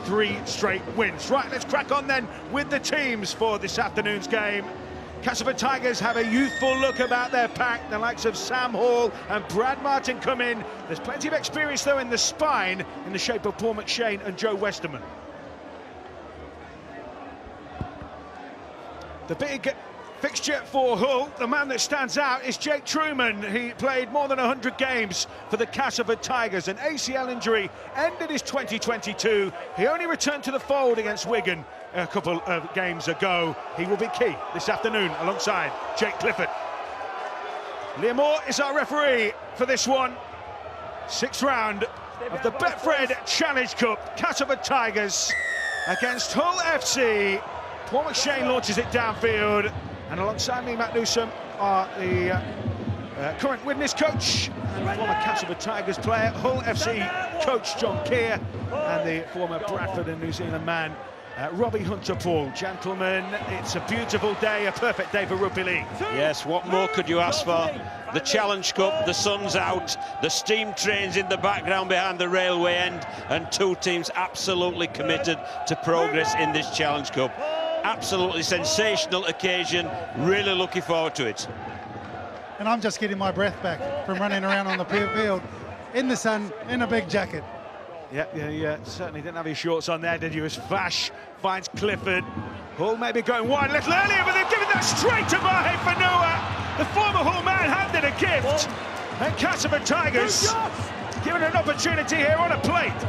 3 straight wins. Right, let's crack on then with the teams for this afternoon's game. Castleford Tigers have a youthful look about their pack. The likes of Sam Hall and Brad Martin come in. There's plenty of experience, though, in the spine in the shape of Paul McShane and Joe Westerman. The big fixture for Hull, the man that stands out, is Jake Truman. He played more than 100 games for the Castleford Tigers. An ACL injury ended his 2022. He only returned to the fold against Wigan a couple of games ago. He will be key this afternoon alongside Jake Clifford. Liam Moore is our referee for this one. 6th round of the Betfred Challenge Cup. Castleford Tigers against Hull FC. Paul McShane launches it downfield, and alongside me, Matt Newsom, are the current witness coach and former Castleford Tigers player, Hull FC coach John Keir, and the former Bradford and New Zealand man, Robbie Hunter-Paul. Gentlemen, it's a beautiful day, a perfect day for rugby league. Yes, what more could you ask for? The Challenge Cup, the sun's out, the steam train's in the background behind the railway end, and 2 teams absolutely committed to progress in this Challenge Cup. Absolutely sensational occasion, really looking forward to it. And I'm just getting my breath back from running around on the field in the sun in a big jacket. Yeah, certainly didn't have his shorts on there, did you? As Fash finds Clifford. Hull maybe going wide a little earlier, but they've given that straight to Mahe Fanua. The former Hull man handed a gift. And Castleford Tigers given an opportunity here on a plate.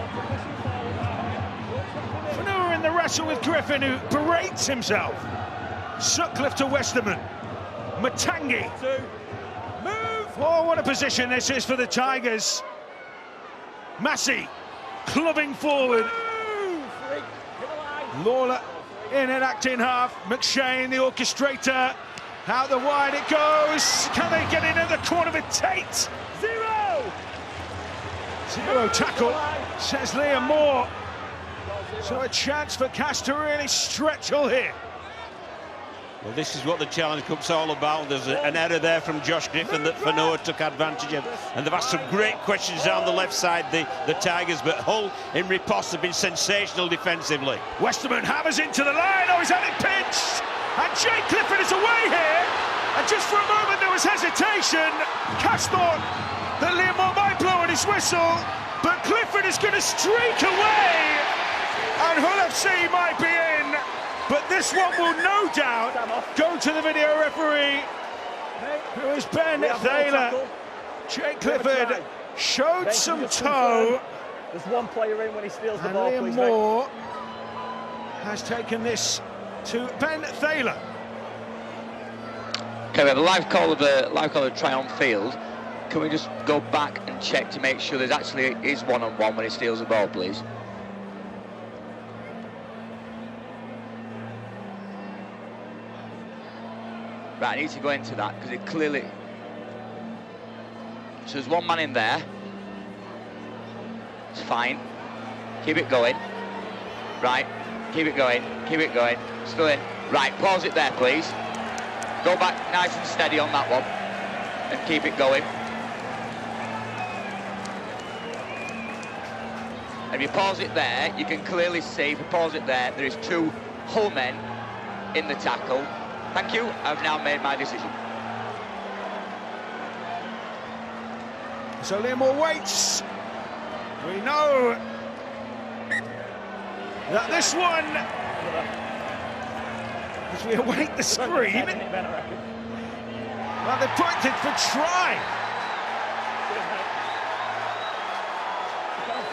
Fanua in the wrestle with Griffin, who berates himself. Sutcliffe to Westerman. Matangi. Move! Oh, what a position this is for the Tigers. Massey clubbing forward. Lawler in at acting half. McShane, the orchestrator. Out the wide it goes. Can they get in at the corner with Tate? Zero tackle, says Liam Moore. So a chance for Cass to really stretch Hull here. Well, this is what the Challenge Cup's all about. There's an error there from Josh Griffin that Fanua took advantage of. And they've asked some great questions down the left side, the Tigers, but Hull in riposte have been sensational defensively. Westerman hammers into the line. Oh, he's had it pinched. And Jake Clifford is away here. And just for a moment there was hesitation. Cass thought that Liam Moore might blow on his whistle, but Clifford is going to streak away. And Hull FC might be in. But this one will no doubt go to the video referee, who is Ben Thaler. Jake Clifford showed some toe. There's one player in when he steals the ball, Liam Moore has taken this to Ben Thaler. Okay, we have a live call of the try on field. Can we just go back and check to make sure there's actually is one-on-one when he steals the ball, please? Right, I need to go into that because it clearly... So there's one man in there. It's fine. Keep it going. Right, keep it going, keep it going. Still in. Right, pause it there, please. Go back nice and steady on that one. And keep it going. And if you pause it there, you can clearly see, if you pause it there, there is 2 Hull men in the tackle. Thank you, I've now made my decision. So Liam Moore waits. We know that this one, as we await the screen, well, they pointed for try.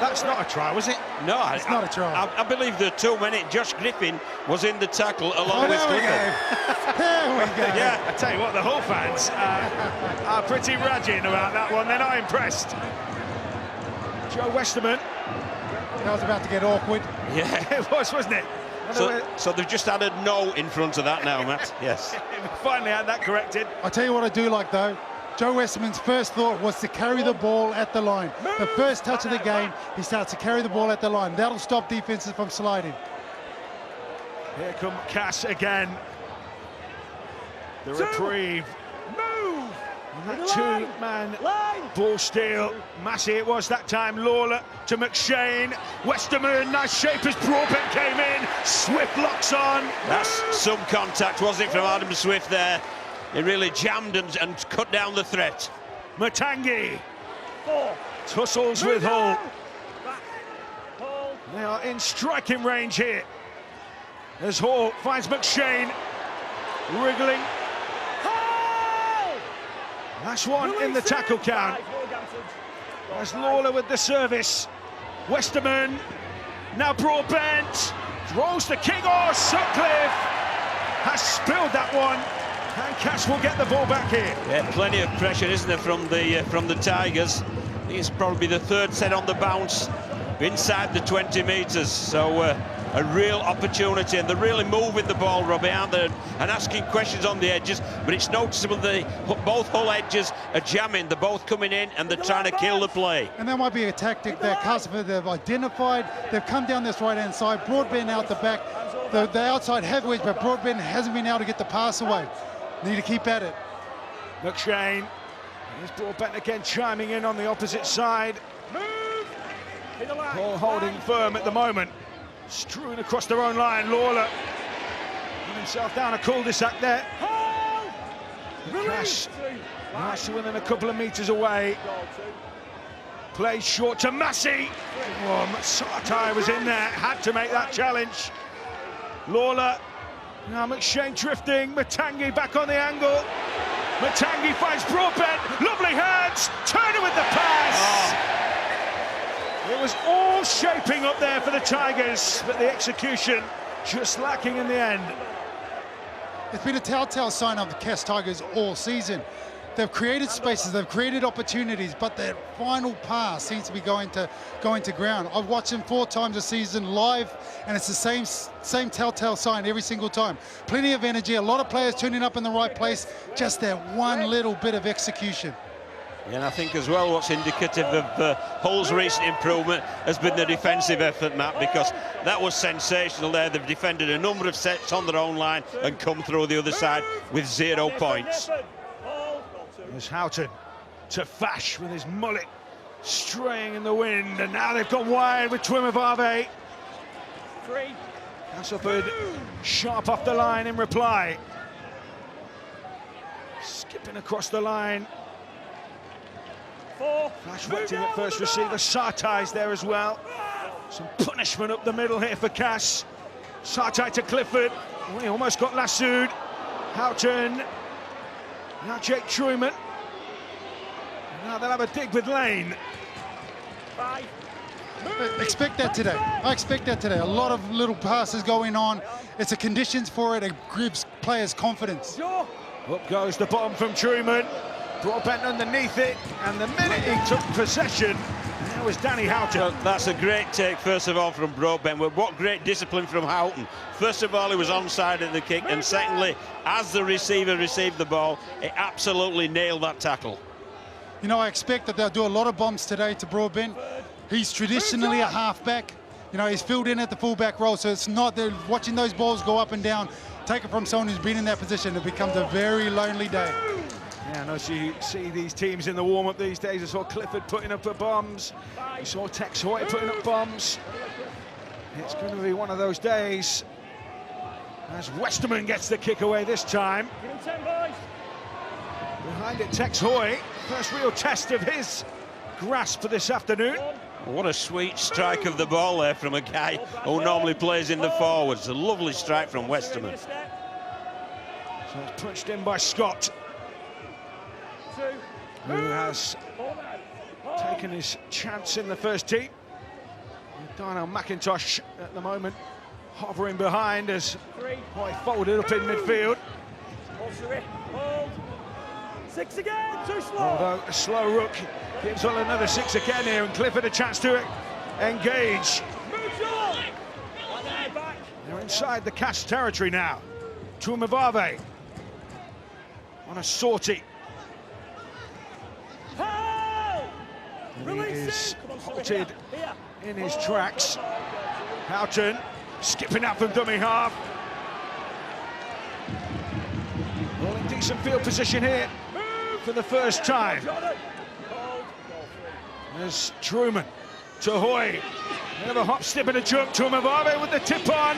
That's not a try, was it? No, It's not a try. I believe there are 2 men. Josh Griffin was in the tackle along with Clifford. There we go. Yeah, I tell you what, the Hull fans are pretty raging about that one. They're not impressed. Joe Westerman. That was about to get awkward. Yeah, It was, wasn't it? so they've just added no in front of that now, Matt. Yes. We finally had that corrected. I'll tell you what I do like, though. Joe Westerman's first thought was to carry the ball at the line. The first touch of the game, he starts to carry the ball at the line. That'll stop defenses from sliding. Here come Cass again. The reprieve. And that two-man ball steal. Massey it was that time. Lawler to McShane. Westerman, nice shape as Broadbent came in. Swift locks on. That's some contact, wasn't it, from Adam Swift there? He really jammed and cut down the threat. Matangi tussles with Hull. They are in striking range here as Hall finds McShane wriggling. That's one in the tackle count. As Lawler with the service. Westerman, now Broadbent, throws the king. Oh, Sutcliffe has spilled that one, and Cass will get the ball back here. Yeah, plenty of pressure, isn't there, from the Tigers? I think it's probably the third set on the bounce, inside the 20 metres. So a real opportunity, and they're really moving the ball, Robbie, aren't they? And asking questions on the edges, but it's noticeable both Hull edges are jamming. They're both coming in and they're trying to kill the play. And that might be a tactic that Castleford they've identified. They've come down this right-hand side, Broadbent out the back. The outside heavyweights, but Broadbent hasn't been able to get the pass away. Need to keep at it. McShane, here's Broadbent again chiming in on the opposite side. All holding firm at the moment. Strewing across their own line, Lawler put himself down a cul-de-sac there. Cash nice to within a couple of metres away. Plays short to Massey. Oh, Sartai was in there, had to make that challenge. Lawler, now McShane drifting, Matangi back on the angle. Matangi finds Broadbent, lovely hands, Turner with the pass. It was all shaping up there for the Tigers, but the execution just lacking in the end. It's been a telltale sign of the Cass Tigers all season. They've created spaces, they've created opportunities, but their final pass seems to be going to ground. I've watched them 4 times a season live, and it's the same telltale sign every single time. Plenty of energy, a lot of players turning up in the right place, just that one little bit of execution. Yeah, and I think as well what's indicative of Hull's recent improvement has been the defensive effort, Matt, because that was sensational there. They've defended a number of sets on their own line and come through the other side with 0 points. There's Houghton to Fash with his mullet straying in the wind, and now they've gone wide with Twimavave. Castleford sharp off the line in reply. Skipping across the line. Flash wetting at first receiver. Sartai's there as well. Some punishment up the middle here for Cass. Sartai to Clifford. Oh, he almost got lassoed. Houghton. Now Jake Truman. Now they'll have a dig with Lane. Expect that today. I expect that today. A lot of little passes going on. It's the conditions for it. It gives players confidence. Up goes the bomb from Truman. Broadbent underneath it, and the minute he took possession, there was Danny Houghton. That's a great take, first of all, from Broadbent. What great discipline from Houghton. First of all, he was onside at the kick, and secondly, as the receiver received the ball, he absolutely nailed that tackle. You know, I expect that they'll do a lot of bombs today to Broadbent. He's traditionally a halfback. You know, he's filled in at the fullback role, so it's not, they're watching those balls go up and down. Take it from someone who's been in that position, it becomes a very lonely day. Yeah, and as you see these teams in the warm-up these days, I saw Clifford putting up bombs. You saw Tex Hoy putting up bombs. It's going to be one of those days as Westerman gets the kick away this time. Behind it, Tex Hoy. First real test of his grasp for this afternoon. What a sweet strike of the ball there from a guy who normally plays in the forwards. A lovely strike from Westerman. So it's punched in by Scott, who has taken his chance in the first tee. Darnell McIntosh at the moment hovering behind as Hoy folded up in midfield. 6 again, too slow. Although a slow rook gives on another 6 again here, and Clifford a chance to engage. They're inside the Cass territory now. Tuimavave on a sortie. He is halted in his tracks. Houghton skipping out from dummy half. Well, in decent field position here. for the first time. There's Truman to Hoy. Another hop, step and a jump to Mavave with the tip on.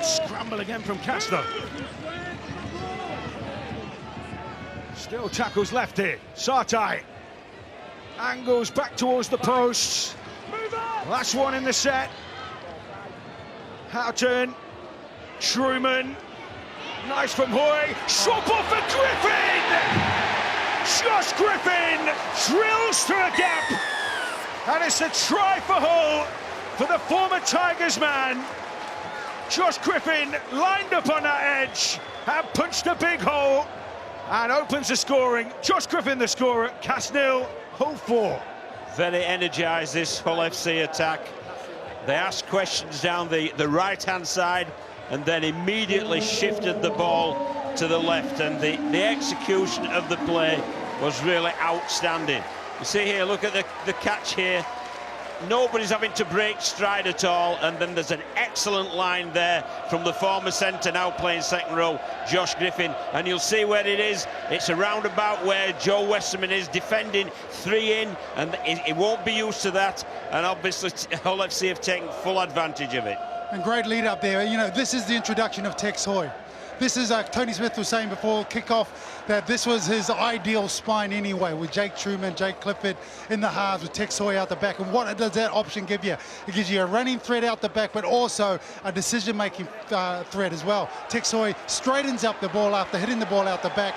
Scramble again from Castro. Still tackles left here. Sartai angles back towards the posts. Last one in the set. Houghton, Truman. Nice from Hoy. Swap off for Griffin! Josh Griffin drills through a gap. And it's a try for Hull for the former Tigers man. Josh Griffin lined up on that edge and punched a big hole and opens the scoring. Josh Griffin the scorer, Cas 0, Hull 4. Very energised, this Hull FC attack. They asked questions down the right-hand side and then immediately shifted the ball to the left, and the execution of the play was really outstanding. You see here, look at the catch here. Nobody's having to break stride at all, and then there's an excellent line there from the former centre, now playing second row, Josh Griffin, and you'll see where it is. It's around about where Joe Westerman is, defending 3 in, and he won't be used to that, and obviously Hull FC have taken full advantage of it. And great lead up there. You know, this is the introduction of Tex Hoy. This is, Tony Smith was saying before kickoff, that this was his ideal spine anyway, with Jake Truman, Jake Clifford in the halves, with Tex Hoy out the back. And what does that option give you? It gives you a running threat out the back, but also a decision-making threat as well. Tex Hoy straightens up the ball after hitting the ball out the back,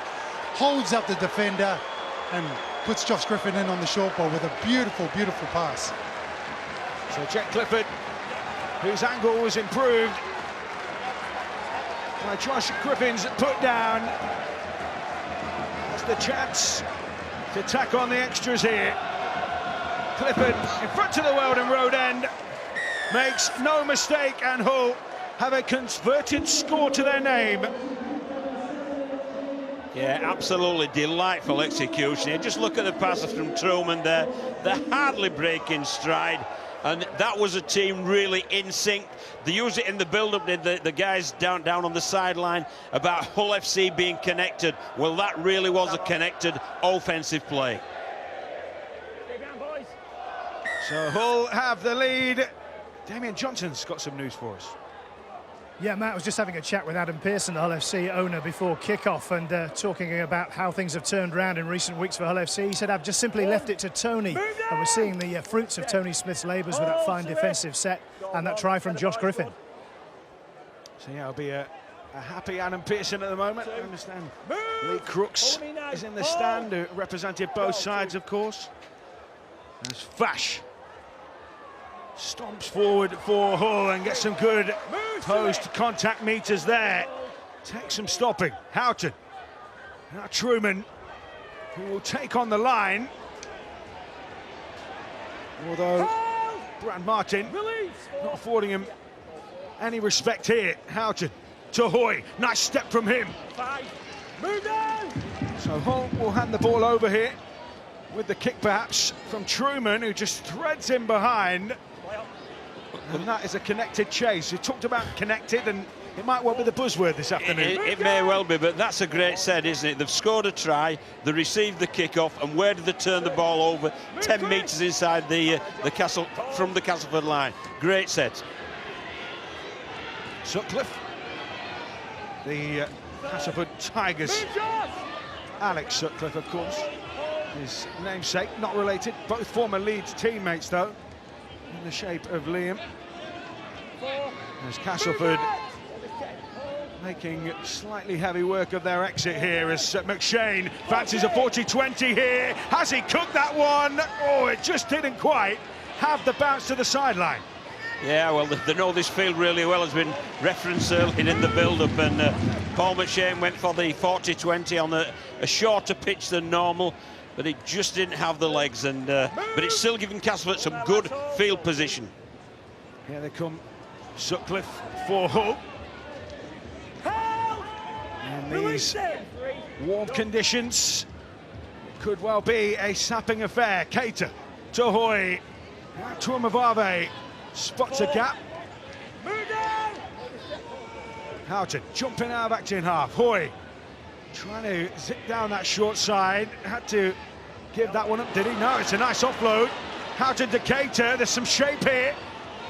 holds up the defender, and puts Josh Griffin in on the short ball with a beautiful, beautiful pass. So Jake Clifford, whose angle was improved by Josh Griffin's put down. That's the chance to tack on the extras here. Clifford in front of the Weldon Road end, makes no mistake, and Hull have a converted score to their name. Yeah, absolutely delightful execution here. Just look at the passes from Truman there. They're hardly breaking stride. And that was a team really in sync. They used it in the build-up, the guys down on the sideline, about Hull FC being connected. Well, that really was a connected offensive play. So Hull have the lead. Damien Johnson's got some news for us. Yeah, Matt was just having a chat with Adam Pearson, the Hull FC owner, before kick-off, and talking about how things have turned around in recent weeks for Hull FC. He said, I've just simply left it to Tony, and we're seeing the fruits of Tony Smith's labours with that fine defensive set and that try from Josh Griffin. So yeah, it'll be a happy Adam Pearson at the moment. I understand Lee Crooks is in the stand, who represented both sides, of course. There's Vash. Stomps forward for Hull and gets some good post-contact meters there. Takes some stopping. Houghton. Now Truman, who will take on the line. Although Brad Martin not affording him any respect here. Houghton to Hoy. Nice step from him. So Hull will hand the ball over here with the kick perhaps from Truman, who just threads in behind. And that is a connected chase. We talked about connected, and it might well be the buzzword this afternoon. It may well be, but that's a great set, isn't it? They've scored a try, they received the kick-off, and where did they turn the ball over? 10 metres inside the Castleford line. Great set. Sutcliffe, the Castleford Tigers. Alex Sutcliffe, of course, his namesake, not related. Both former Leeds teammates, though, in the shape of Liam. There's Castleford making slightly heavy work of their exit here as McShane fancies a 40-20 here. Has he cooked that one? Oh, it just didn't quite have the bounce to the sideline. Yeah, well, they know this field really well. Has been referenced early in the build-up, and Paul McShane went for the 40-20 on a shorter pitch than normal, but he just didn't have the legs, and but it's still giving Castleford some good field position. Here they come, Sutcliffe for Hull. And these warm conditions could well be a sapping affair. Cater to Hoy. Tuamavave spots a gap. Houghton jumping out of action half. Hoy Trying to zip down that short side. Had to give that one up, did he? No, it's a nice offload. Houghton to Keita. There's some shape here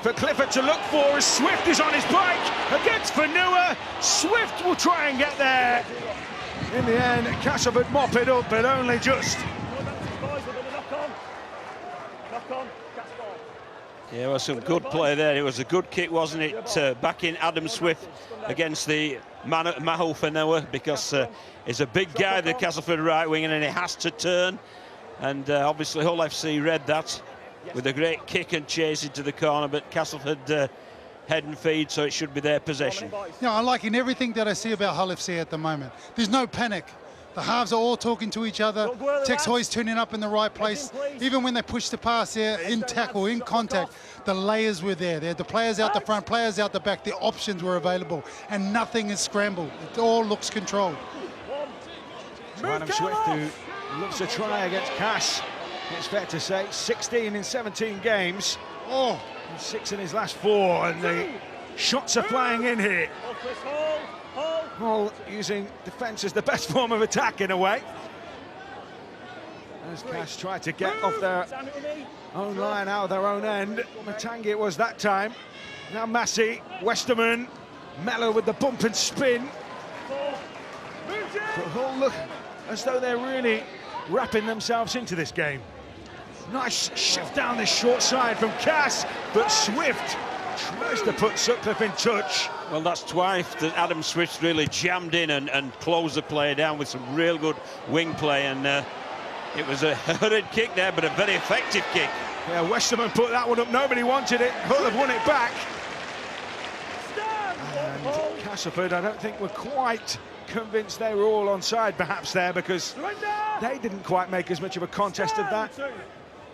for Clifford to look for as Swift is on his bike against Vanua. Swift will try and get there. In the end, Castleford mop it up, but only just. Yeah, well, some good play there. It was a good kick, wasn't it? Backing Adam Swift against the man at Maho Vanua, because he's a big guy, the Castleford right wing, and he has to turn. And obviously Hull FC read that with a great kick and chase into the corner, but Castleford head and feed, so it should be their possession. Yeah, I'm liking everything that I see about Hull FC at the moment. There's no panic. The halves are all talking to each other. Tex Hoy's turning up in the right place. Even when they push the pass there, in tackle, in contact, the layers were there. They had the players out the front, players out the back. The options were available, and nothing is scrambled. It all looks controlled. Adam Swift, who looks to try against Cass. It's fair to say, 16 in 17 games. Oh, 6 in his last 4, and the shots are flying in here. Hull using defence as the best form of attack in a way. As Cass tried to get off their own line, out of their own end. Matangi it was that time. Now Massey, Westerman, Mello with the bump and spin. But Hull look as though they're really wrapping themselves into this game. Nice shift down the short side from Cass, but Swift tries to put Sutcliffe in touch. Well, that's twice that Adam Swift really jammed in and closed the play down with some real good wing play, and it was a hurried kick there, but a very effective kick. Yeah, Westerman put that one up, nobody wanted it. Hull have won it back. And Castleford, I don't think were quite convinced they were all onside perhaps there, because they didn't quite make as much of a contest of that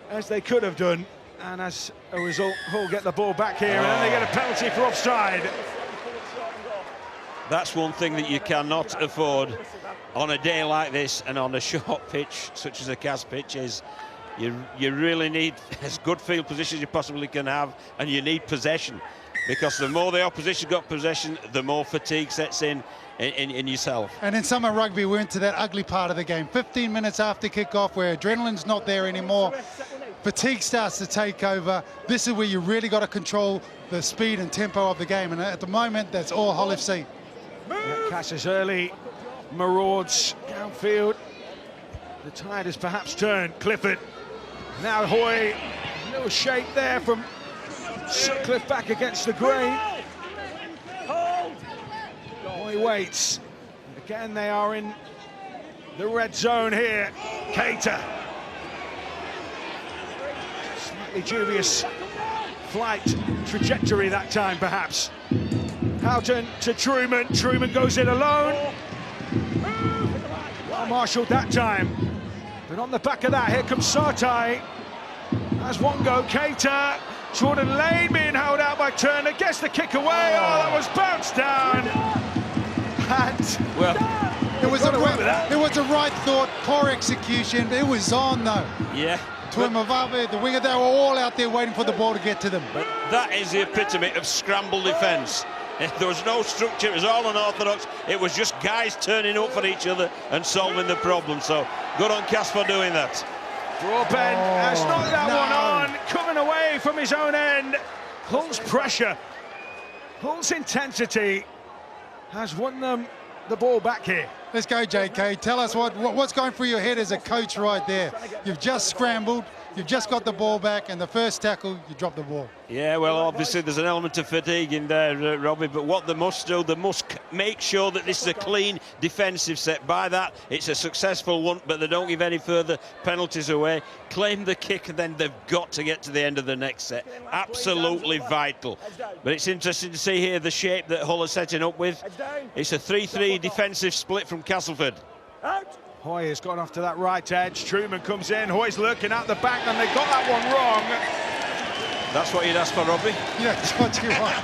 as they could have done. And as a result, Hull get the ball back here, and then they get a penalty for offside. That's one thing that you cannot afford on a day like this and on a short pitch such as a Cas pitch, is you really need as good field position as you possibly can have, and you need possession, because the more the opposition got possession, the more fatigue sets in yourself. And in summer rugby, we're into that ugly part of the game. 15 minutes after kick-off, where adrenaline's not there anymore. Fatigue starts to take over. This is where you really got to control the speed and tempo of the game, and at the moment, that's all Hull FC. Cass's early marauds downfield. The tide has perhaps turned. Clifford. Now Hoy. Little shape there from Sutcliffe back against the grain. Hoy waits. Again, they are in the red zone here. Keita. Slightly dubious flight trajectory that time, perhaps. Houghton to Truman. Truman goes in alone. Well marshalled that time. But on the back of that, here comes Sartai. Has one go. Keita. Jordan Lane being held out by Turner. Gets the kick away. Oh, that was bounced down. And well, it was a right thought, poor execution. It was on though. Yeah. Tuimavave, the winger, they were all out there waiting for the ball to get to them. But that is the epitome of scramble defence. There was no structure, it was all unorthodox. It was just guys turning up for each other and solving the problem. So good on Cass for doing that. Broadbent has knocked that one on, coming away from his own end. Hull's pressure, Hull's intensity has won them the ball back here. Let's go, JK. Tell us what's going through your head as a coach right there. You've just scrambled, you've just got the ball back, and the first tackle, you drop the ball. Yeah, well, obviously there's an element of fatigue in there, Robbie, but what they must do, they must make sure that this is a clean defensive set. By that, it's a successful one, but they don't give any further penalties away. Claim the kick, and then they've got to get to the end of the next set. Absolutely vital. But it's interesting to see here the shape that Hull are setting up with. It's a 3-3 defensive split from Castleford. Hoy has gone off to that right edge. Truman comes in. Hoy's lurking out the back, and they got that one wrong. That's what you'd ask for, Robbie? Yeah, that's what you want.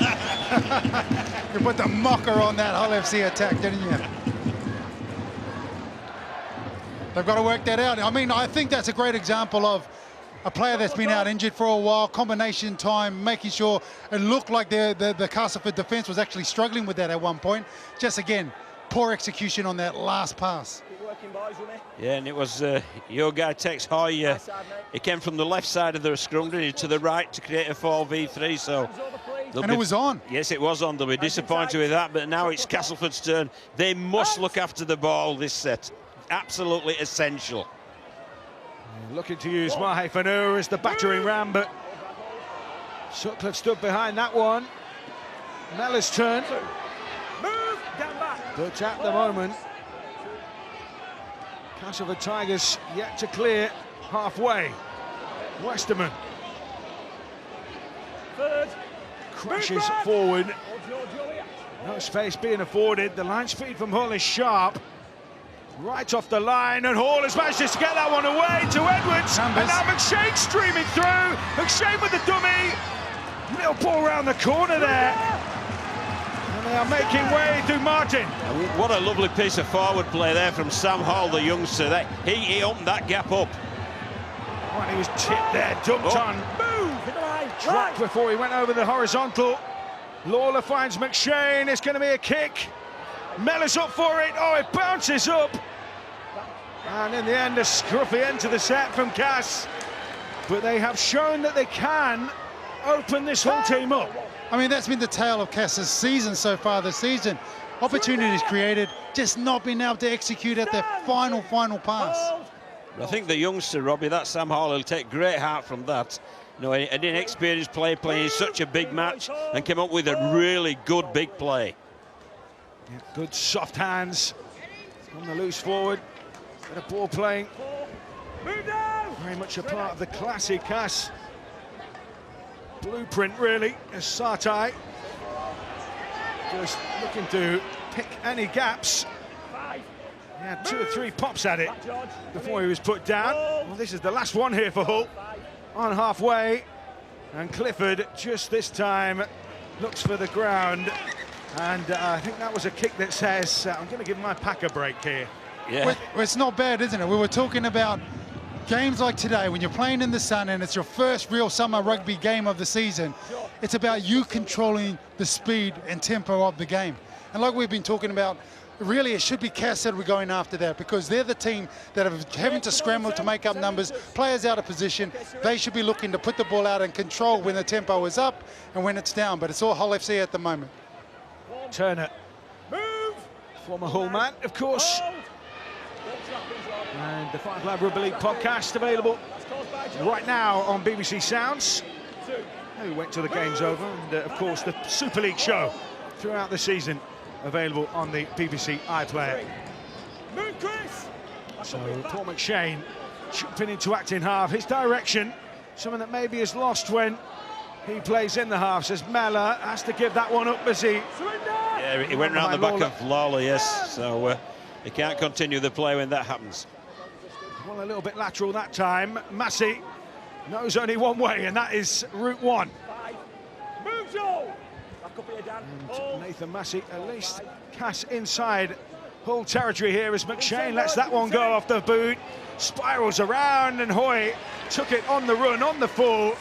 You put the mocker on that Hull FC attack, didn't you? They've got to work that out. I mean, I think that's a great example of a player that's been out injured for a while, combination time, making sure it looked like the Castleford defence was actually struggling with that at one point. Just again, poor execution on that last pass. Keep working, boys, with me. Yeah, and it was your guy, Tex Hoy. He came from the left side of the scrum, didn't he, to the right to create a 4v3. So, and it was on. Yes, it was on. They'll be disappointed with that, but now it's Castleford's turn. They must look after the ball this set. Absolutely essential. Looking to use Mahe Fanu as the battering ram, but Sutcliffe stood behind that one. Mellor's turn. Move, down back. But at the moment, Castleford Tigers yet to clear halfway. Westerman Third. crashes forward. No space being afforded. The line speed from Hull is sharp. Right off the line, and Hall has managed to get that one away to Edwards. Numbers. And now McShane streaming through. McShane with the dummy. Little ball round the corner there. And they are making way through Martin. What a lovely piece of forward play there from Sam Hall, the youngster. He opened that gap up. Well, he was tipped there, dumped on. Move, hit the line. Dropped before he went over the horizontal. Lawler finds McShane. It's going to be a kick. Mellor's up for it. Oh, it bounces up. And in the end, a scruffy end to the set from Cass. But they have shown that they can open this whole team up. I mean, that's been the tale of Cass's season so far this season. Opportunities created, just not being able to execute at their final pass. I think the youngster, Robbie, that Sam Hall, will take great heart from that. You know, an inexperienced player playing such a big match and came up with a really good big play. Yeah, good soft hands on the loose forward. Bit of ball playing. Move down. Very much a part of the classic Cass blueprint, really, as Sartai just looking to pick any gaps. He had 2 or 3 pops at it before he was put down. Well, this is the last one here for Hull. On halfway, and Clifford just this time looks for the ground. And I think that was a kick that says, I'm going to give my pack a break here. Yeah. Well, it's not bad, isn't it? We were talking about games like today, when you're playing in the sun and it's your first real summer rugby game of the season, it's about you controlling the speed and tempo of the game. And like we've been talking about, really it should be Cass that we're going after that, because they're the team that are having to scramble to make up numbers, players out of position. They should be looking to put the ball out and control when the tempo is up and when it's down, but it's all Hull FC at the moment. Turner, former Hull man, of course. And the Five Lab Rugby League podcast available right now on BBC Sounds. Who went to the games over, and of course the Super League show throughout the season available on the BBC iPlayer. So Paul McShane jumping into acting half. His direction, something that maybe is lost when he plays in the halves, as Mellor has to give that one up as he... Yeah, he went round the back of Lawler, yes. So he can't continue the play when that happens. Well, a little bit lateral that time. Massey knows only one way, and that is route 1. Move, Joe. Back up here, Dan. And Nathan Massey, at least Cass inside Hull territory here as McShane lets that one go off the boot. Spirals around, and Hoy took it on the run, on the full.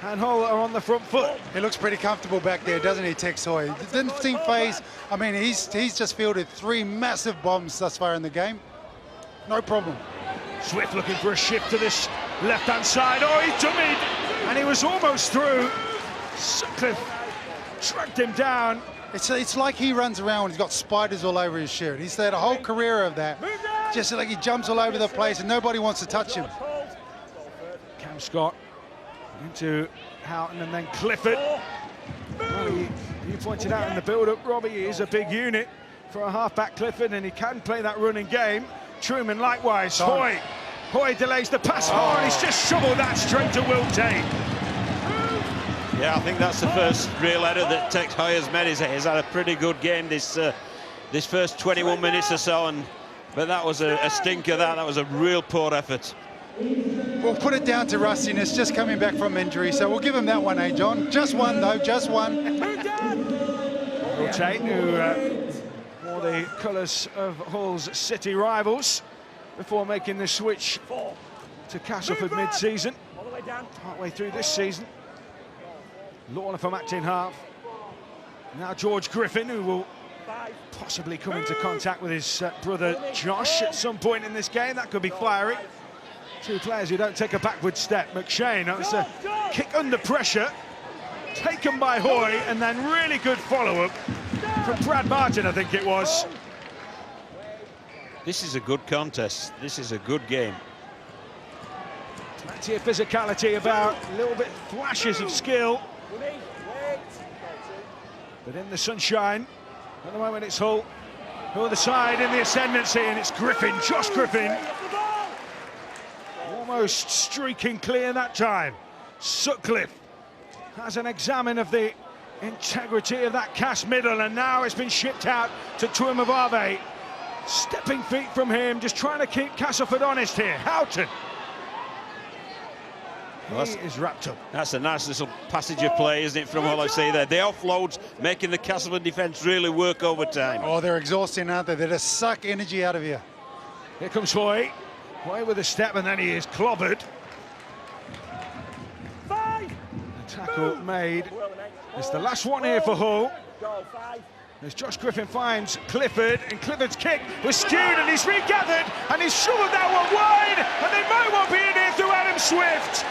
And Hull are on the front foot. He looks pretty comfortable back there, doesn't he, Tex Hoy? Didn't seem phased. I mean, he's just fielded 3 massive bombs thus far in the game. No problem. Swift looking for a shift to this left-hand side. Oh, he dummied, and he was almost through. Sutcliffe tracked him down. It's like he runs around when he's got spiders all over his shirt. He's had a whole career of that. Just like he jumps all over the place and nobody wants to touch him. Cam Scott into Houghton and then Clifford. Well, you pointed out in the build-up, Robbie, he is a big unit for a half-back Clifford, and he can play that running game. Truman likewise. Hoy delays the pass. Oh, and he's just shoveled that straight to Will Tate. Yeah, I think that's the first real error that Tex Hoy has made. He's had a pretty good game this first 21 minutes or so, but that was a stinker. That was a real poor effort. We'll put it down to rustiness, just coming back from injury, so we'll give him that one, John? Just one, though, just one. Will Tate, who wore the colours of Hull's City rivals before making the switch to Castleford mid-season, partway through this season. Lawler from acting half. Now George Griffin, who will possibly come into contact with his brother Josh at some point in this game. That could be fiery. Two players who don't take a backward step. McShane, that was a kick under pressure, taken by Hoy, and then really good follow-up from Brad Martin, I think it was. This is a good contest. This is a good game. Plenty of physicality about, a little bit flashes of skill. But in the sunshine, at the moment it's Hull. Other side in the ascendancy, and it's Griffin, Josh Griffin. Almost streaking clear that time. Sutcliffe has an examine of the integrity of that cast middle, and now it's been shipped out to Tuimavave. Stepping feet from him, just trying to keep Castleford honest here. Houghton. He is wrapped up. That's a nice little passage of play, isn't it, from Hull FC there. The offloads making the Castleford defence really work over time. Oh, they're exhausting, aren't they? They just suck energy out of you. Here comes Hoy. Hoy with a step, and then he is clobbered. The tackle made. It's the last one here for Hull. As Josh Griffin finds Clifford, and Clifford's kick was skewed, and he's regathered, and he's shoveled that one wide, and they might well be in here through Adam Swift.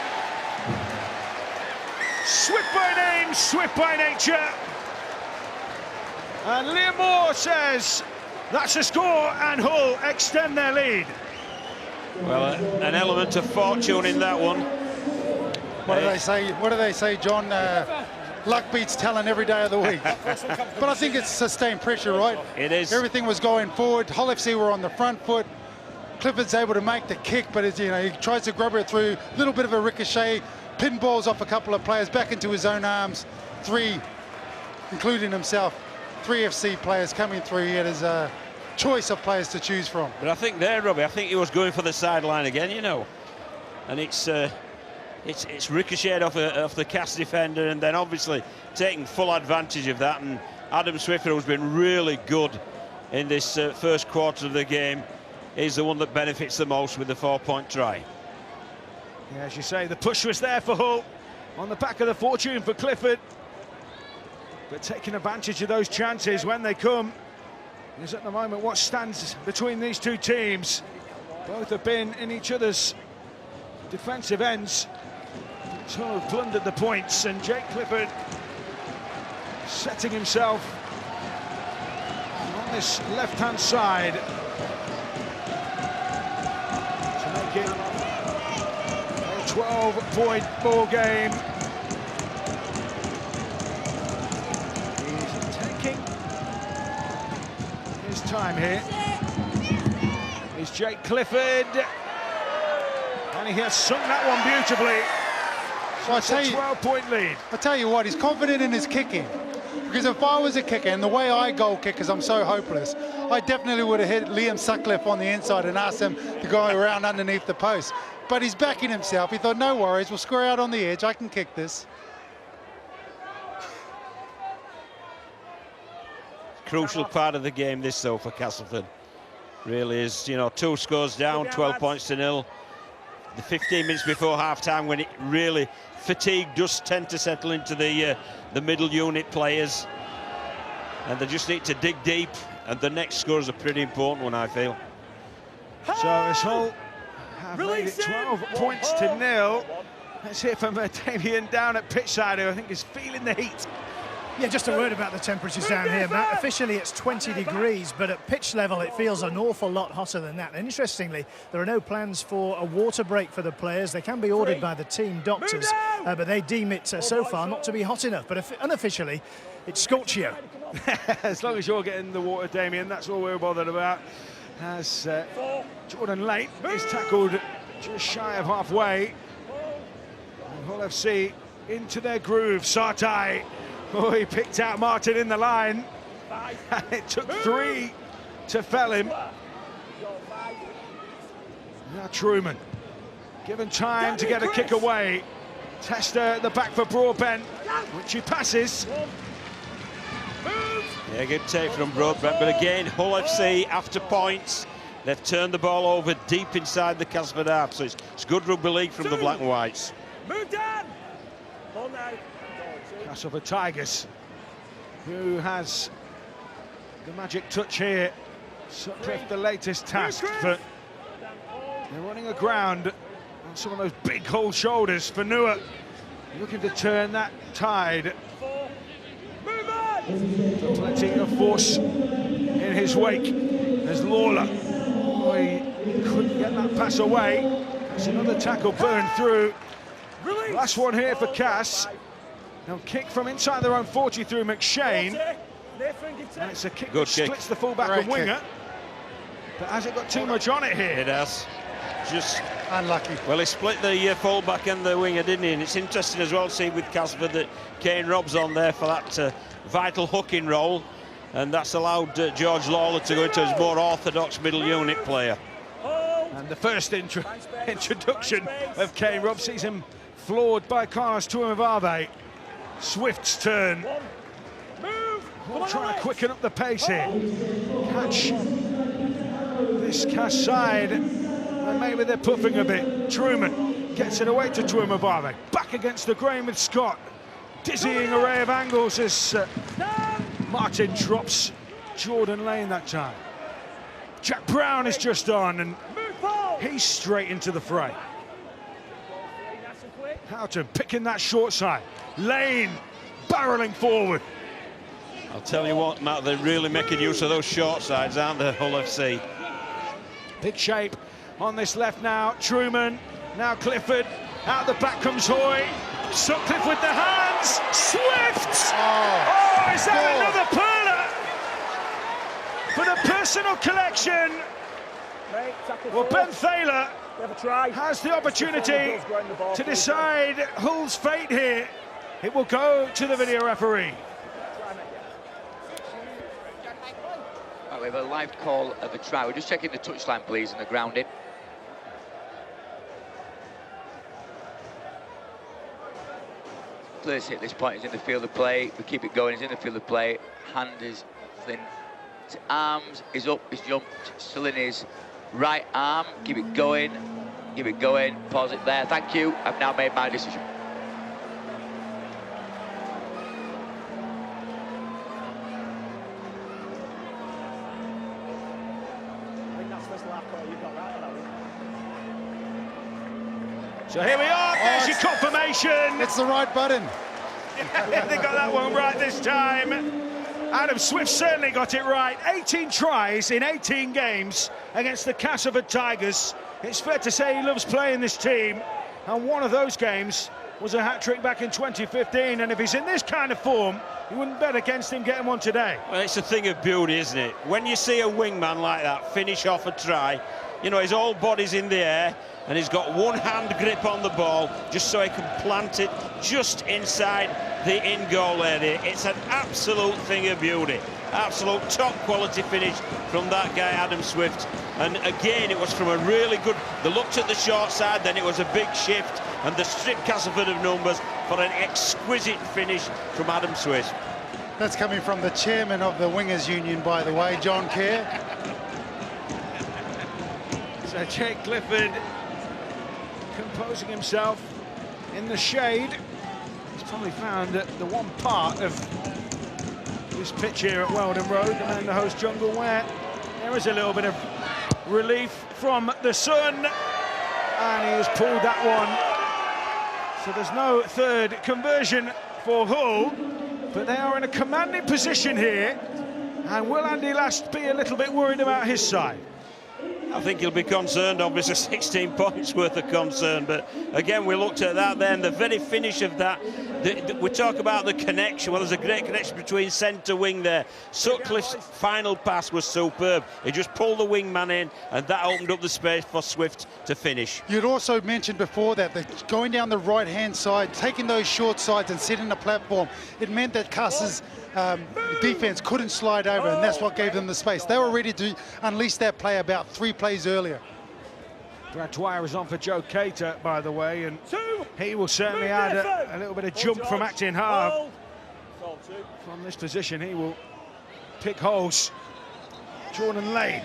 Swift by name, swift by nature. And Liam Moore says that's a score, and Hull extend their lead. Well, an element of fortune in that one. What do they say? What do they say, John? Luck beats talent every day of the week. But I think it's sustained pressure, right? It is. Everything was going forward. Hull FC were on the front foot. Clifford's able to make the kick, but it's, you know, he tries to grab it through. A little bit of a ricochet, pinballs off a couple of players back into his own arms. Three, including himself, 3 FC players coming through. He had his choice of players to choose from. But I think there, Robbie, I think he was going for the sideline again, you know. And it's ricocheted off the cast defender, and then obviously taking full advantage of that. And Adam Swift, who's been really good in this first quarter of the game, is the one that benefits the most with the 4-point try. Yeah, as you say, the push was there for Hull on the back of the fortune for Clifford. But taking advantage of those chances when they come is at the moment what stands between these two teams. Both have been in each other's defensive ends. Hull have plundered the points, and Jake Clifford setting himself on this left-hand side to make it a 12-point ball game. He's taking his time here. Is Jake Clifford, and he has sung that one beautifully. So it's a 12-point lead. I tell you what, he's confident in his kicking. Because if I was a kicker, and the way I goal kick is I'm so hopeless, I definitely would have hit Liam Sutcliffe on the inside and asked him to go around underneath the post. But he's backing himself. He thought, no worries, we'll score out on the edge. I can kick this. Crucial part of the game, this, though, for Castleford. Really is, you know, 2 scores down, 12 points to 0. The 15 minutes before half-time, when it really fatigue does tend to settle into the middle unit players, and they just need to dig deep, and the next score is a pretty important one, I feel. So as Hull have made it 12 points to 0. Let's hear from Damien down at pitchside, who I think is feeling the heat. Yeah, just a word about the temperatures down here, Matt. Officially it's 20 degrees, but at pitch level it feels an awful lot hotter than that. And interestingly, there are no plans for a water break for the players. They can be ordered by the team doctors, but they deem it so far not to be hot enough. But unofficially, it's scorchio. As long as you're getting the water, Damien, that's all we're bothered about. As Jordan Late is tackled just shy of halfway. And Hull FC into their groove. Sartai. Oh, he picked out Martin in the line. And it took 3 to fell him. Now Truman, given time to get a kick away. Tester at the back for Broadbent, which he passes. Yeah, good take from Broadbent, but again, Hull FC after points. They've turned the ball over deep inside the Castleford half, so it's good rugby league from the Black and Whites. Move down. Ball now. Castleford Tigers, who has The magic touch here. Sutcliffe, the latest task, but they're running aground on some of those big whole shoulders for Nuer. Looking to turn that tide. So plenty of force in his wake as Lawler. Oh, he couldn't get that pass away. There's another tackle burned through. Last one here for Cass. Now kick from inside their own 40 through McShane. And it's a kick that splits the fullback and winger. But has it got too much on it here? It has. Just unlucky. Well, he split the fullback and the winger, didn't he? And it's interesting as well to see with Castleford that Kane Robb's on there for that vital hooking role, and that's allowed George Lawler to go into his more orthodox middle unit player. And the first introduction of Kane Robb sees him floored by Carlos Tuimavave. Swift's turn. Hall trying to quicken up the pace here. Catch this Cass side. And maybe they're puffing a bit. Truman gets it away to Tuimavave. Back against the grain with Scott. Dizzying array of angles as Martin drops Jordan Lane that time. Jack Brown is just on and he's straight into the fray. Houghton picking that short side. Lane barreling forward. I'll tell you what, Matt, they're really making use of those short sides, aren't they, Hull FC? Big shape on this left now. Truman, now Clifford. Out the back comes Hoy. Sutcliffe with the hands. Swift! Oh, is that another perler for the personal collection? Well, Ben Thaler has the opportunity to decide Hull's fate here. It will go to the video referee. Right, we have a live call of a try. We're just checking the touchline, please, and the grounding. Clear hit this point, is in the field of play. We keep it going, he's in the field of play. Hand is thin. His arms is up, he's jumped, still in his right arm. Keep it going, pause it there. Thank you, I've now made my decision. So here we are, there's your confirmation. It's the right button. They got that one right this time. Adam Swift certainly got it right. 18 tries in 18 games against the Castleford Tigers. It's fair to say he loves playing this team. And one of those games was a hat-trick back in 2015. And if he's in this kind of form, you wouldn't bet against him getting one today. Well, it's a thing of beauty, isn't it? When you see a wingman like that finish off a try, you know, his whole body's in the air and he's got one hand grip on the ball just so he can plant it just inside the in-goal area. It's an absolute thing of beauty. Absolute top quality finish from that guy, Adam Swift. And again, it was from a really good... They looked at the short side, then it was a big shift, and the stripped Castleford of numbers for an exquisite finish from Adam Swift. That's coming from the chairman of the Wingers Union, by the way, John Kerr. So Jake Clifford composing himself in the shade. He's probably found the one part of this pitch here at Weldon Road and the host jungle where there is a little bit of relief from the sun, and he has pulled that one. So there's no third conversion for Hull, but they are in a commanding position here. And will Andy Last be a little bit worried about his side? I think he'll be concerned, obviously 16 points worth of concern, but again we looked at that then, the very finish of that, we talk about the connection. Well, there's a great connection between centre wing there. Sutcliffe's final pass was superb. He just pulled the wingman in and that opened up the space for Swift to finish. You'd also mentioned before that going down the right hand side, taking those short sides and setting the platform, it meant that Cass's defense couldn't slide over, and that's what gave them the space. They were ready to unleash that play about 3 plays earlier. Brad Dwyer is on for Joe Cater, by the way, and he will certainly add a little bit of jump from acting hard. From this position, he will pick holes. Jordan Lane.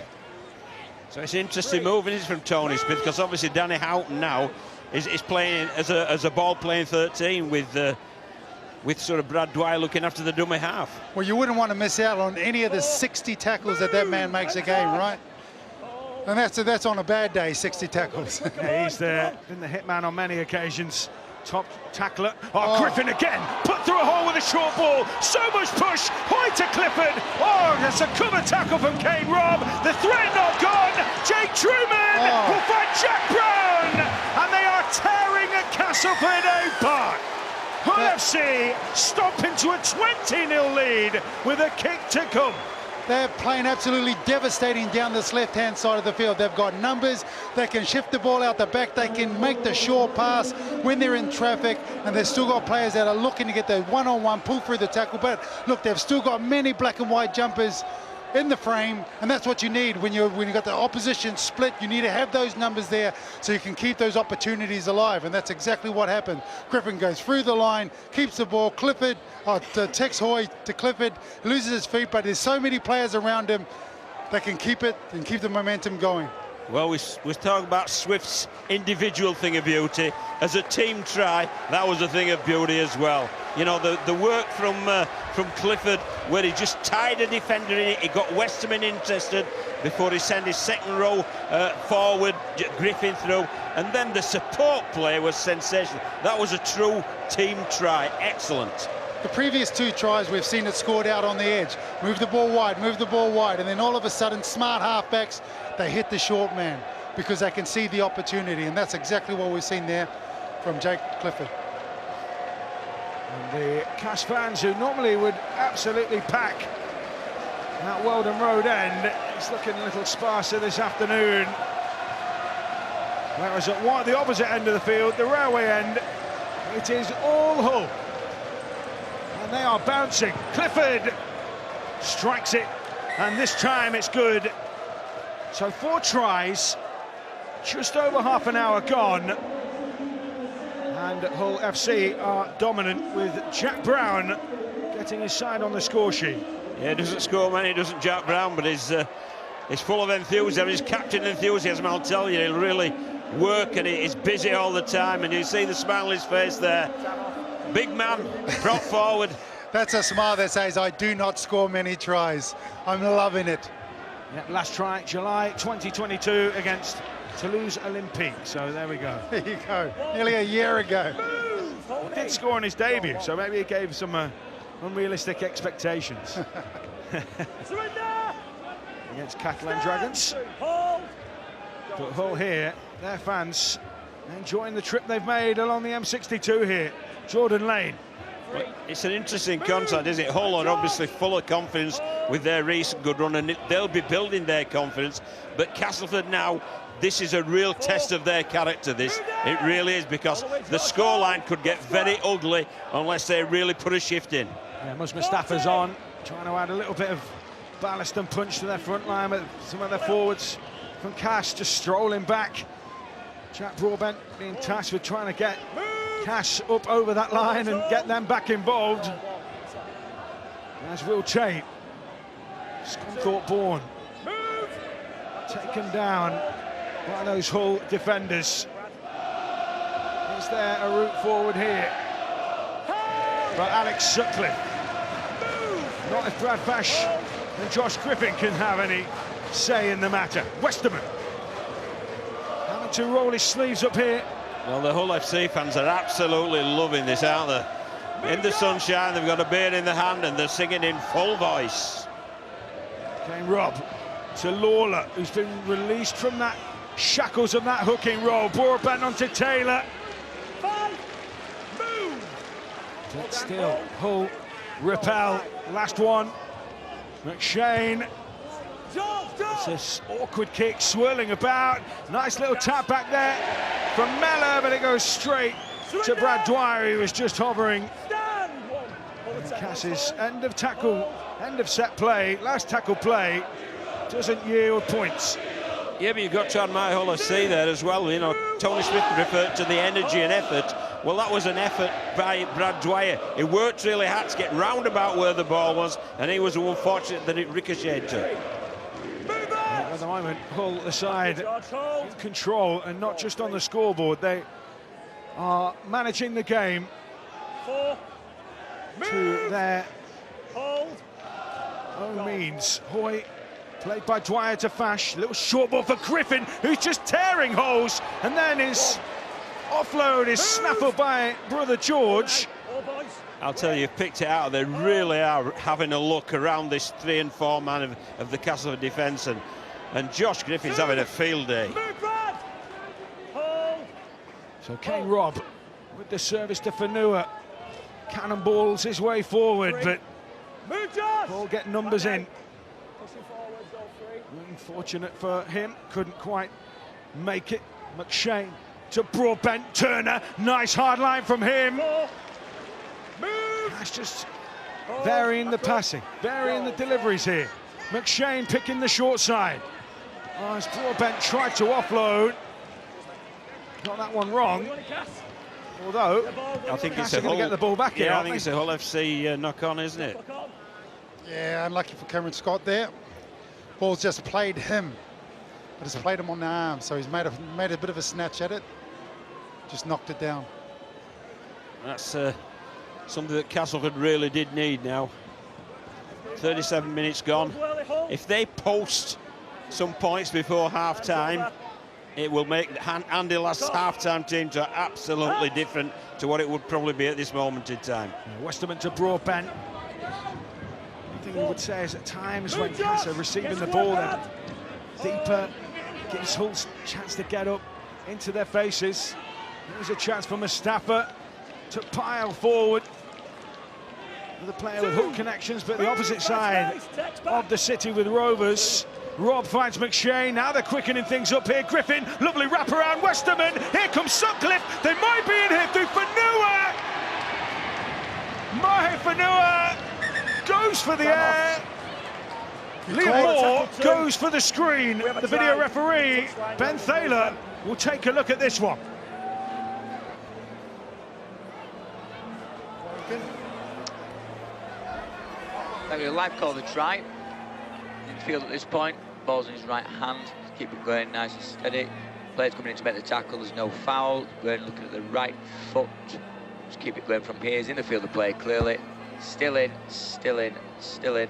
So it's interesting moving from Tony Smith, because obviously Danny Houghton now is playing as a ball playing 13 with with sort of Brad Dwyer looking after the dummy half. Well, you wouldn't want to miss out on any of the 60 tackles that man makes a game, right? And that's on a bad day, 60 tackles. Yeah, he's been the hitman on many occasions. Top tackler. Oh, Griffin again, put through a hole with a short ball. So much push, Hoy to Clifford. Oh, that's a cover tackle from Kane Robb. The threat not gone. Jake Truman will find Jack Brown. And they are tearing at Castleford apart. Hull FC stomp into a 20-0 lead with a kick to come. They're playing absolutely devastating down this left-hand side of the field. They've got numbers, they can shift the ball out the back, they can make the short pass when they're in traffic, and they've still got players that are looking to get the one-on-one pull through the tackle. But look, they've still got many black and white jumpers in the frame, and that's what you need when you've got the opposition split. You need to have those numbers there so you can keep those opportunities alive, and that's exactly what happened. Griffin goes through the line, keeps the ball. Clifford Tex Hoy to Clifford, loses his feet, but there's so many players around him that can keep it and keep the momentum going. Well, we're talking about Swift's individual thing of beauty. As a team try, that was a thing of beauty as well. You know, the work from Clifford, where he just tied a defender in it. He got Westerman interested before he sent his second row forward, Griffin through. And then the support play was sensational. That was a true team try. Excellent. The previous two tries, we've seen it scored out on the edge. Move the ball wide, and then all of a sudden, smart halfbacks, they hit the short man because they can see the opportunity, and that's exactly what we've seen there from Jake Clifford. And the Cass fans, who normally would absolutely pack that Weldon Road end, it's looking a little sparser this afternoon. Whereas at the opposite end of the field, the railway end, it is all Hull. And they are bouncing. Clifford strikes it, and this time it's good. So 4 tries, just over half an hour gone. And Hull FC are dominant with Jack Brown getting his side on the score sheet. Yeah, he doesn't score many, doesn't Jack Brown, but he's full of enthusiasm. He's captain enthusiasm, I'll tell you. He'll really work, and he's busy all the time, and you see the smile on his face there. Big man, brought forward. That's a smile that says, I do not score many tries. I'm loving it. Yeah, last try, July 2022 against Toulouse Olympique. So there we go. There you go. Nearly a year ago. He did score on his debut, so maybe he gave some unrealistic expectations. Against Catalan Dragons. But Hull here, their fans enjoying the trip they've made along the M62 here. Jordan Lane. Well, it's an interesting contact, isn't it? Hull are obviously full of confidence with their recent good run, and they'll be building their confidence. But Castleford now, this is a real test of their character, this. It really is, because the scoreline could get very ugly unless they really put a shift in. Yeah, Mustafa's on, trying to add a little bit of ballast and punch to their front line, but some of their forwards from Cass just strolling back. Jack Broadbent being tasked with trying to get Cass up over that line and get them back involved. There's Will Tate, Scunthorpe born, taken down by those Hull defenders. Is there a route forward here? But Alex Sutcliffe. Not if Brad Bash and Josh Griffin can have any say in the matter. Westerman having to roll his sleeves up here. Well, the Hull FC fans are absolutely loving this, aren't they? In the sunshine, they've got a beer in the hand, and they're singing in full voice. Kane Robb to Lawler, who's been released from that shackles of that hooking roll. Broadbent onto Taylor. But still, Hull repel. Last one. McShane. It's this awkward kick swirling about. Nice little tap back there from Mellor, but it goes straight to Brad Dwyer, who was just hovering. And Cass's end of tackle, end of set play, last tackle play, doesn't yield points. Yeah, but you've got to admire Hull FC there as well. You know, Tony Smith referred to the energy and effort. Well, that was an effort by Brad Dwyer. He worked really hard to get round about where the ball was, and he was unfortunate that it ricocheted to. At the moment, Hull the side in control, and not just on the scoreboard. They are managing the game. to their Hold. own means. Hoy, played by Dwyer to Fash. Little short ball for Griffin, who's just tearing holes. And then his offload is snaffled by brother George. All boys. I'll tell you, you've picked it out. They really are having a look around this 3 and 4 man of the Castleford defence. And Josh Griffin's having a field day. Move, Brad. Hold. So Kane Robb with the service to Fanua. Cannonballs his way forward, but Move, Josh. ball get numbers in. Pushing forward, go free. Unfortunate for him, couldn't quite make it. McShane to Broadbent, Turner, nice hard line from him. Move. That's just varying the passing, varying the deliveries here. McShane picking the short side. Oh, as Broadbent tried to offload. Got that one wrong, although I think it's Cass a are going to Hull. get the ball back here. Yeah, I think it's a Hull FC knock-on, isn't it? Yeah, unlucky for Cameron Scott there. Ball's just played him, but it's played him on the arm, so he's made a bit of a snatch at it. Just knocked it down. That's something that Castleford really did need now. 37 minutes gone. If they post some points before half-time, it will make Andy Last's half-time team to absolutely different to what it would probably be at this moment in time. Westerman to Broadbent. One thing we would say is at times when Cass are receiving the ball, they're deeper, gives Hull's chance to get up into their faces. There's a chance for Mustafa to pile forward. The player with Hull connections, but the opposite side of the city with Rovers. Rob finds McShane, now they're quickening things up here. Griffin, lovely wraparound, Westerman, here comes Sutcliffe, they might be in here through Fanua! Mahe Fanua goes for the air. Liam Moore goes for the screen. The video referee, Ben Thaler, will take a look at this one. Like a live call the try. Infield at this point, ball's in his right hand. Keep it going nice and steady. Player's coming in to make the tackle, there's no foul. Going looking at the right foot. Just keep it going from here. He's in the field of play clearly. Still in, still in, still in.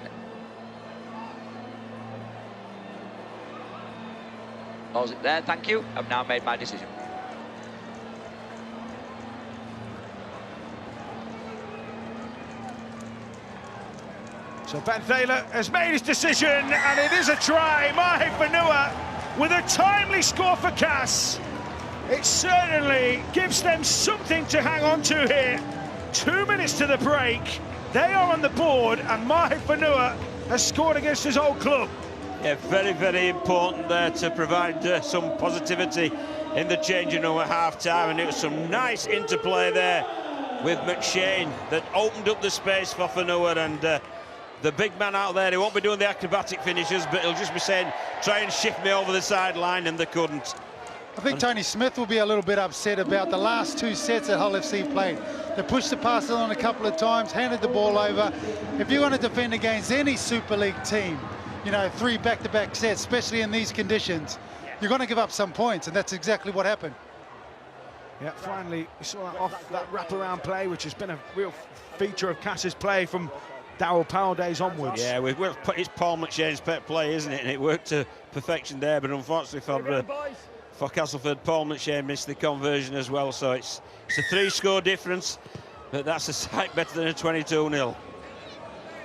Ball's it there, thank you. I've now made my decision. So Ben Thaler has made his decision, and it is a try. Mahe Fanua with a timely score for Cass. It certainly gives them something to hang on to here. 2 minutes to the break. They are on the board, and Mahe Fanua has scored against his old club. Yeah, very, very important there to provide some positivity in the changing room at half-time, and it was some nice interplay there with McShane that opened up the space for Fanua, and the big man out there, he won't be doing the acrobatic finishes, but he'll just be saying, try and shift me over the sideline, and they couldn't. I think Tony Smith will be a little bit upset about the last 2 sets that Hull FC played. They pushed the passes on a couple of times, handed the ball over. If you want to defend against any Super League team, you know, 3 back-to-back sets, especially in these conditions, you're going to give up some points, and that's exactly what happened. Yeah, finally, we saw that off that wraparound play, which has been a real feature of Cass's play from Darryl Powell days onwards. Yeah, it's Paul McShane's pet play, isn't it? And it worked to perfection there, but unfortunately for Castleford, Paul McShane missed the conversion as well, so it's a 3-score difference, but that's a sight better than a 22-0.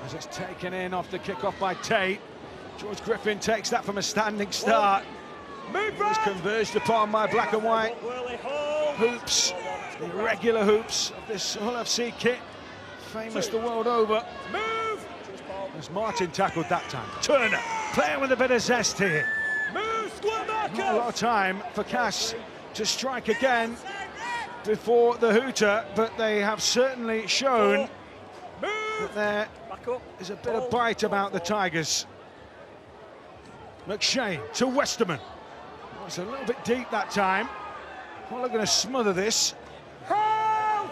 As it's taken in off the kick-off by Tate. George Griffin takes that from a standing start. It was converged upon by black and white hoops, the irregular hoops of this Hull FC kit, famous the world over. Move! As Martin tackled that time. Turner playing with a bit of zest here. Move, square back. Not a lot of time for Cass to strike again before the hooter, but they have certainly shown that there is a bit of bite about the Tigers. McShane to Westerman. Oh, it's a little bit deep that time. Well, they're going to smother this. Hold!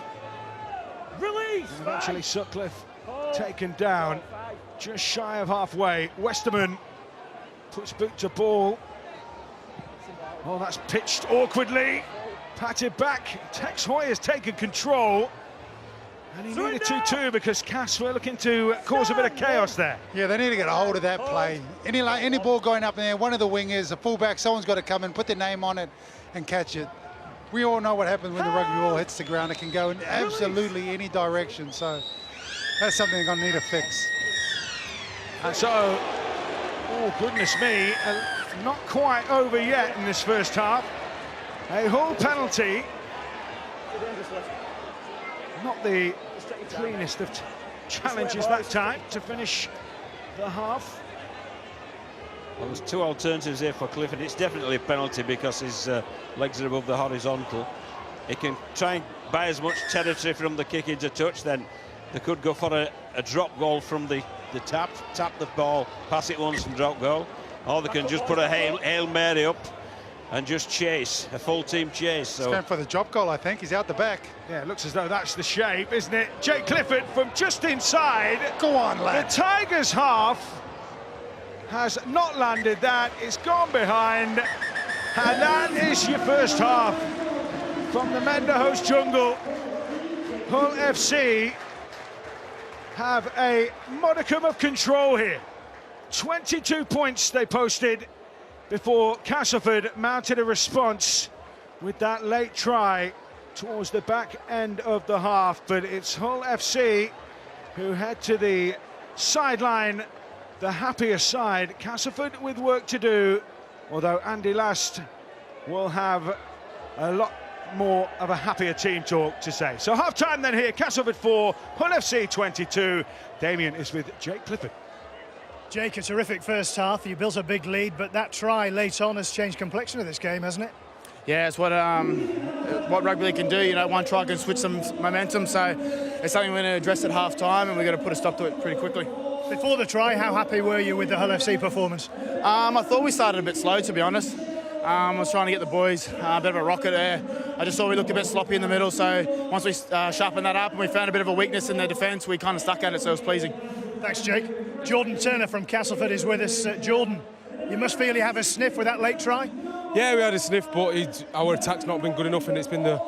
Release! And eventually Sutcliffe taken down just shy of halfway. Westerman puts boot to ball. Oh, that's pitched awkwardly. Patted back. Tex Hoy has taken control. And he needed to too, because Cass were looking to cause a bit of chaos there. Yeah, they need to get a hold of that play. Any ball going up in there, one of the wingers, a fullback, someone's got to come in, put their name on it and catch it. We all know what happens when the rugby ball hits the ground. It can go in absolutely any direction, so that's something they're going to need to fix. And so, oh goodness me, not quite over yet in this first half. A Hull penalty. Not the cleanest of challenges that time to finish the half. Well, there's two alternatives here for Clifford. It's definitely a penalty because his legs are above the horizontal. He can try and buy as much territory from the kick into touch, then they could go for a drop goal from the tap the ball, pass it once and drop goal. Or they can just put a Hail Mary up and just chase, a full team chase. So He's going for the drop goal, I think. He's out the back. Yeah, it looks as though that's the shape, isn't it? Jake Clifford from just inside. Go on, lad. The Tigers half has not landed that. It's gone behind. And that is your first half from the Menderhouse jungle. Hull FC have a modicum of control here. 22 points they posted before Castleford mounted a response with that late try towards the back end of the half. But it's Hull FC who head to the sideline, the happier side. Castleford with work to do, although Andy Last will have a lot more of a happier team talk to say. So half-time then here, Castleford 4, Hull FC 22. Damien is with Jake Clifford. Jake, a terrific first half. You built a big lead, but that try late on has changed complexion of this game, hasn't it? Yeah, it's what rugby league can do. You know, one try can switch some momentum, so it's something we're going to address at half-time, and we're going to put a stop to it pretty quickly. Before the try, how happy were you with the Hull FC performance? I thought we started a bit slow, to be honest. I was trying to get the boys a bit of a rocket there. I just thought we looked a bit sloppy in the middle, so once we sharpened that up and we found a bit of a weakness in their defence, we kind of stuck at it, so it was pleasing. Thanks, Jake. Jordan Turner from Castleford is with us. Jordan, you must feel you have a sniff with that late try? Yeah, we had a sniff, but our attack's not been good enough, and it's been the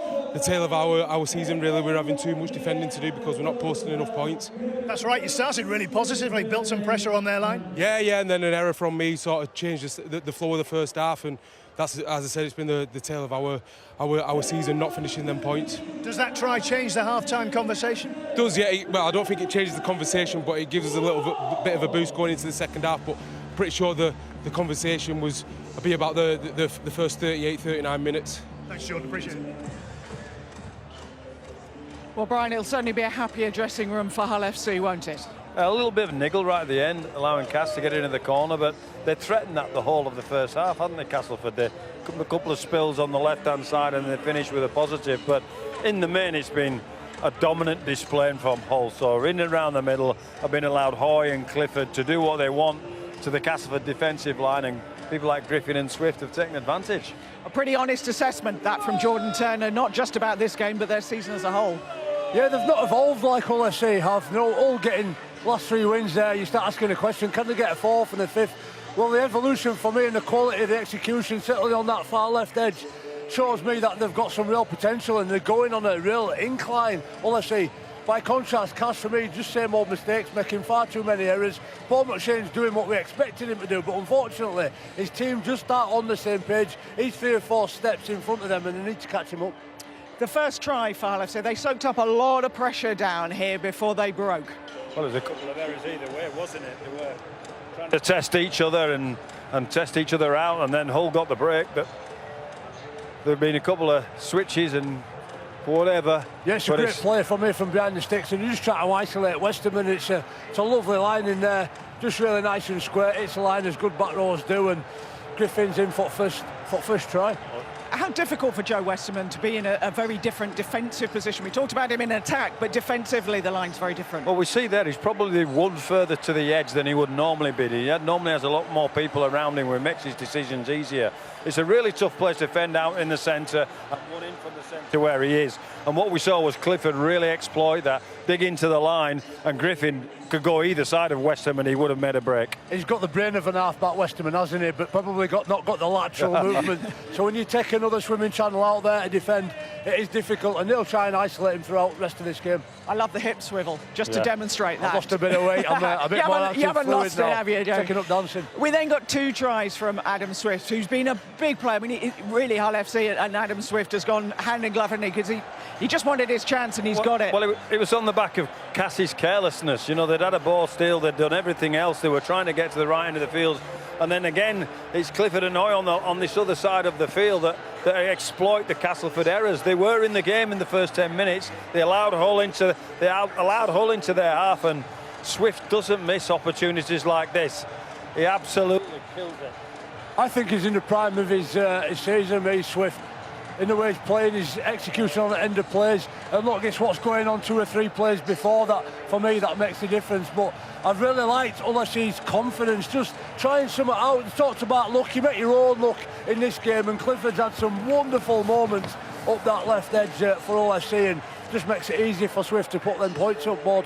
tail of our season, really. We're having too much defending to do because we're not posting enough points. That's right, you started really positively, built some pressure on their line. Yeah, and then an error from me sort of changed the flow of the first half, and that's, as I said, it's been the tail of our season, not finishing them points. Does that try change the half-time conversation? It does, yeah. Well, I don't think it changes the conversation, but it gives us a little bit of a boost going into the second half, but pretty sure the conversation will be about the first 38, 39 minutes. Thanks, Jordan, appreciate it. Well, Brian, it'll certainly be a happier dressing room for Hull FC, won't it? A little bit of niggle right at the end, allowing Cass to get into the corner, but they threatened that the whole of the first half, hadn't they, Castleford? They a couple of spills on the left-hand side and they finished with a positive, but in the main it's been a dominant display from Hull. So in and around the middle have been allowed Hoy and Clifford to do what they want to the Castleford defensive line, and people like Griffin and Swift have taken advantage. A pretty honest assessment, that from Jordan Turner, not just about this game, but their season as a whole. Yeah, they've not evolved like Hull FC have. You know, all getting last 3 wins there, you start asking the question, can they get a fourth and a fifth? Well, the evolution for me and the quality of the execution, certainly on that far left edge, shows me that they've got some real potential and they're going on a real incline, Hull FC. By contrast, Cass, for me, just same old mistakes, making far too many errors. Paul McShane's doing what we expected him to do, but unfortunately, his team just aren't on the same page. He's 3 or 4 steps in front of them and they need to catch him up. The first try for Hull FC, they soaked up a lot of pressure down here before they broke. Well, there's a couple of errors either way, wasn't it? They were trying to test each other and test each other out, and then Hull got the break, but there have been a couple of switches and whatever. Yeah, it's a great play for me from behind the sticks, and you just try to isolate Westham, and it's a lovely line in there, just really nice and square. It's a line as good back rows do, and Griffin's in for first try. How difficult for Joe Westerman to be in a very different defensive position? We talked about him in attack, but defensively the line's very different. Well, we see there he's probably one further to the edge than he would normally be. He normally has a lot more people around him, which makes his decisions easier. It's a really tough place to fend out in the centre and one in from the centre where he is. And what we saw was Clifford really exploit that, dig into the line, and Griffin could go either side of West Ham and he would have made a break. He's got the brain of an half-back West Ham, hasn't he? But probably not got the lateral movement. So when you take another swimming channel out there to defend, it is difficult, and they'll try and isolate him throughout the rest of this game. I love the hip swivel, just to demonstrate that. I've lost a bit of weight. I'm a bit more active. You haven't lost it, have you? Taking up dancing. We then got 2 tries from Adam Swift, who's been a big player. I mean, really, Hull FC and Adam Swift has gone hand in glove, hasn't he? Because he just wanted his chance and he's got it. Well, it was on the back of Cassie's carelessness. You know, they'd had a ball steal, they'd done everything else. They were trying to get to the right end of the field. And then again, it's Clifford and Hoy on this other side of the field that exploit the Castleford errors. They were in the game in the first 10 minutes. They allowed Hull into their half, and Swift doesn't miss opportunities like this. He absolutely kills it. I think he's in the prime of his season, Swift. In the way he's playing, his execution on the end of plays, and look, it's what's going on 2 or 3 plays before that. For me, that makes the difference. But I've really liked Ulashi's confidence, just trying something out. He talked about look, you make your own look in this game, and Clifford's had some wonderful moments up that left edge for Ulashi, and just makes it easy for Swift to put them points up board.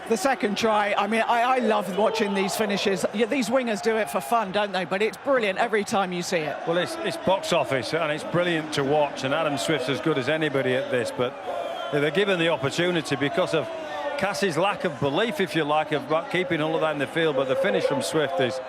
The second try, I mean, I love watching these finishes. Yeah, these wingers do it for fun, don't they? But it's brilliant every time you see it. Well, it's box office, and it's brilliant to watch, and Adam Swift's as good as anybody at this, but they're given the opportunity because of Cassie's lack of belief, if you like, about keeping all of that in the field. But the finish from Swift is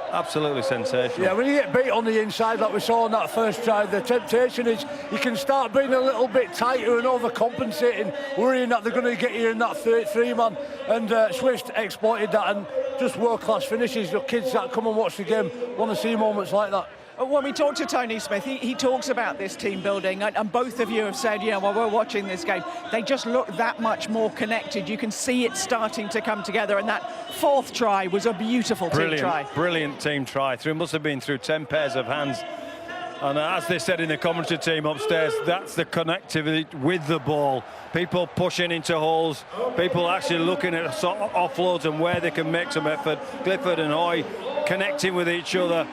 absolutely sensational. Yeah, when you get beat on the inside like we saw on that first try, the temptation is you can start being a little bit tighter and overcompensating, worrying that they're going to get you in that 3-man, and Swift exploited that, and just world-class finishes. The kids that come and watch the game want to see moments like that. When we talk to Tony Smith, he talks about this team building, and both of you have said, you know, while we're watching this game, they just look that much more connected. You can see it starting to come together, and that 4th try was a beautiful team try. Brilliant team try. Must have been through 10 pairs of hands. And as they said in the commentary team upstairs, that's the connectivity with the ball. People pushing into holes, people actually looking at offloads and where they can make some effort. Clifford and Hoy connecting with each other.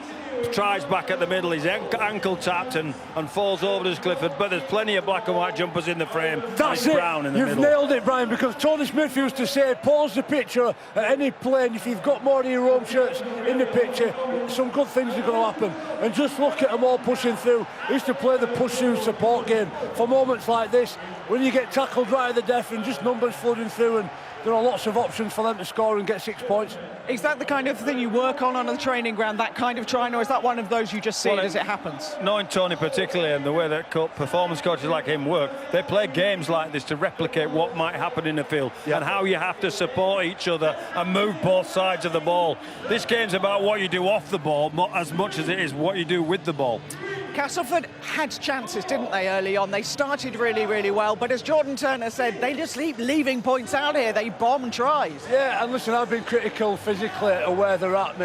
Tries back at the middle, he's ankle tapped and falls over to Clifford, but there's plenty of black and white jumpers in the frame. That's it. Brown in the You've middle. nailed it, Brian, because Tony Smith used to say, pause the picture at any play, and if you've got more of your home shirts in the picture, some good things are going to happen. And just look at them all pushing through. He used to play the push-through support game for moments like this, when you get tackled right at the death and just numbers flooding through, and there are lots of options for them to score and get 6 points. Is that the kind of thing you work on the training ground, that kind of trying, or is that one of those you just see it as it happens? Knowing Tony particularly and the way that performance coaches like him work, they play games like this to replicate what might happen in the field and how you have to support each other and move both sides of the ball. This game's about what you do off the ball as much as it is what you do with the ball. Castleford had chances, didn't they, early on? They started really, really well, but as Jordan Turner said, they just keep leaving points out here. They bomb tries. Yeah, and listen, I've been critical physically of where they're at,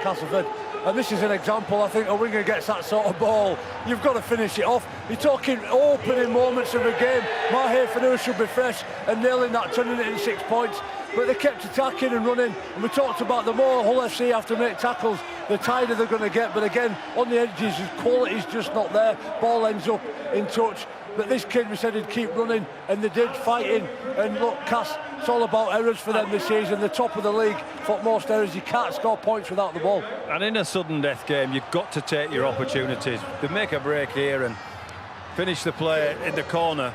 Castleford. And this is an example. I think a winger gets that sort of ball, you've got to finish it off. You're talking opening moments of a game. Mahir Fanu should be fresh and nailing that, turning it into 6 points. But they kept attacking and running, and we talked about the more Hull FC have to make tackles, the tighter they're going to get. But again, on the edges, his quality's just not there. Ball ends up in touch. But this kid, we said he'd keep running, and they did, fighting. And look, Cass, it's all about errors for them this season. The top of the league for most errors. You can't score points without the ball. And in a sudden death game, you've got to take your opportunities. They make a break here and finish the play in the corner.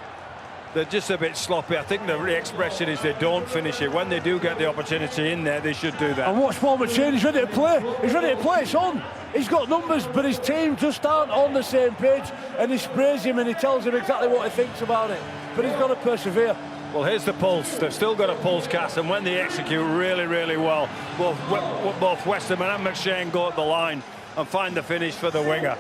They're just a bit sloppy. I think the expression is they don't finish it. When they do get the opportunity in there, they should do that. And watch Palmer Chain, he's ready to play. He's ready to play, it's on. He's got numbers, but his team just aren't on the same page. And he sprays him and he tells him exactly what he thinks about it. But he's got to persevere. Well, here's the pulse. They've still got a pulse, Cass, and when they execute really, really well, both West Ham and McShane go at the line and find the finish for the winger.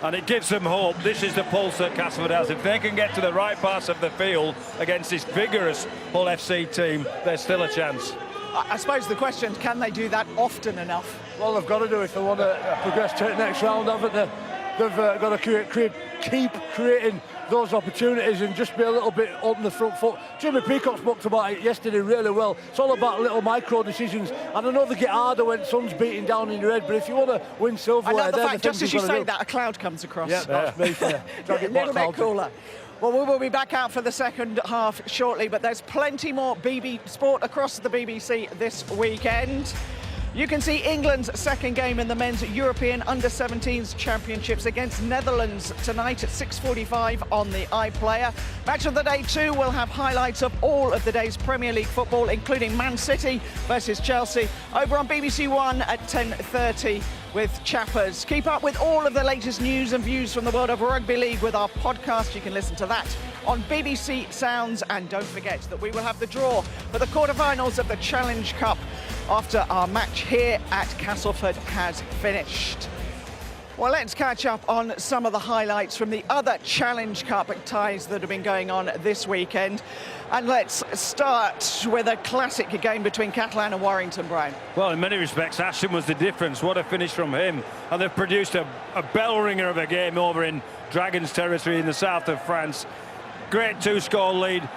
And it gives them hope. This is the pulse that Castleford has. If they can get to the right parts of the field against this vigorous Hull FC team, there's still a chance. I suppose the question is, can they do that often enough? Well, they've got to do if they want to progress to the next round, haven't they? They've got to keep creating those opportunities and just be a little bit on the front foot. Jimmy Peacock spoke about it yesterday really well. It's all about little micro decisions. And I know they get harder when sun's beating down in your head, but if you want to win silverware, I love the fact, just as you say that, a cloud comes across. Yeah, that's me. A little bit cooler. Well, we will be back out for the second half shortly, but there's plenty more BB Sport across the BBC this weekend. You can see England's second game in the men's European Under-17s Championships against Netherlands tonight at 6:45 on the iPlayer. Match of the day 2 will have highlights of all of the day's Premier League football, including Man City versus Chelsea, over on BBC One at 10:30 with Chappers. Keep up with all of the latest news and views from the world of rugby league with our podcast. You can listen to that on BBC Sounds, and don't forget that we will have the draw for the quarterfinals of the Challenge Cup after our match here at Castleford has finished. Well, let's catch up on some of the highlights from the other Challenge Cup ties that have been going on this weekend. And let's start with a classic game between Catalan and Warrington, Brian. Well, in many respects, Ashton was the difference. What a finish from him. And they've produced a bell ringer of a game over in Dragons territory in the south of France. Great 2-score lead.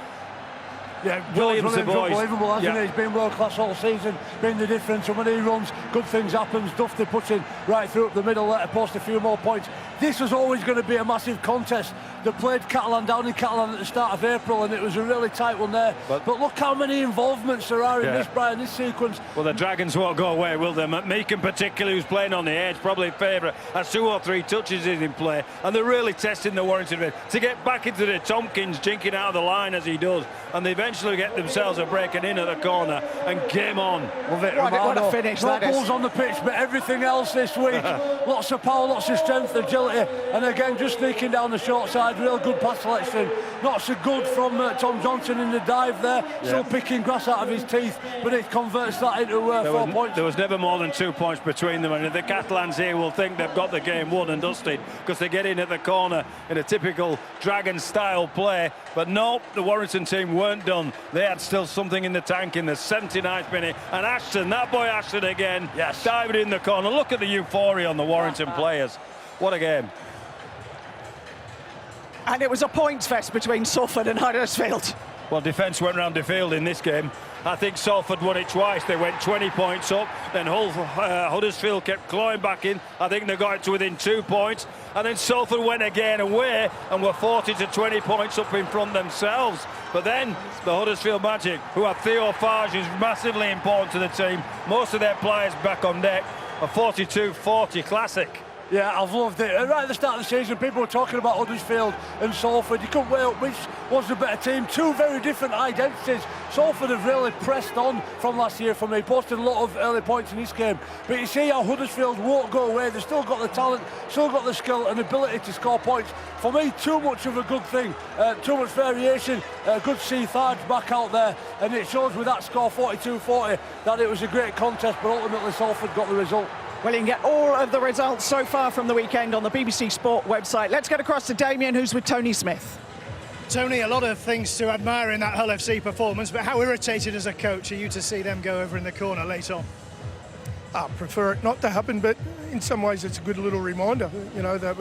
Yeah, Williams, the boys. Unbelievable, hasn't he? He's been world class all season, been the difference. And when he runs, good things happen. Duffy puts in right through up the middle, let her post a few more points. This was always going to be a massive contest. They played Catalan down in Catalan at the start of April, and it was a really tight one there. But look how many involvements there are in this, Brian, this sequence. Well, the Dragons won't go away, will they? McMeekan, particularly, who's playing on the edge, probably favourite, has 2 or 3 touches in play, and they're really testing the Warrington red to get back into the Tompkins, jinking out of the line as he does, and they eventually get themselves a breaking in at the corner and game on. What a finish that is. Balls on the pitch, but everything else this week. Lots of power, lots of strength, agility, and again, just sneaking down the short side. Real good pass selection. Not so good from Tom Johnson in the dive there. Still picking grass out of his teeth, but it converts that into 4 points. There was never more than 2 points between them, and the Catalans here will think they've got the game won and dusted because they get in at the corner in a typical Dragon-style play. But no, the Warrington team weren't done. They had still something in the tank in the 79th minute, and Ashton, that boy Ashton again, dived in the corner. Look at the euphoria on the Warrington players. What a game. And it was a points fest between Salford and Huddersfield. Well, defence went round the field in this game. I think Salford won it twice. They went 20 points up. Then Huddersfield kept clawing back in. I think they got it to within 2 points. And then Salford went again away and were 40 to 20 points up in front themselves. But then the Huddersfield Magic, who have Theo Farge, who's massively important to the team, most of their players back on deck, a 42-40 classic. Yeah, I've loved it. Right at the start of the season, people were talking about Huddersfield and Salford. You couldn't weigh up which was the better team. 2 very different identities. Salford have really pressed on from last year for me. Posted a lot of early points in this game. But you see how Huddersfield won't go away. They've still got the talent, still got the skill and ability to score points. For me, too much of a good thing. Too much variation. Good to see Tharge back out there. And it shows with that score, 42-40, that it was a great contest. But ultimately, Salford got the result. Well, you can get all of the results so far from the weekend on the BBC Sport website. Let's get across to Damien, who's with Tony Smith. Tony, a lot of things to admire in that Hull FC performance, but how irritated as a coach are you to see them go over in the corner late on? I prefer it not to happen, but in some ways it's a good little reminder, you know, that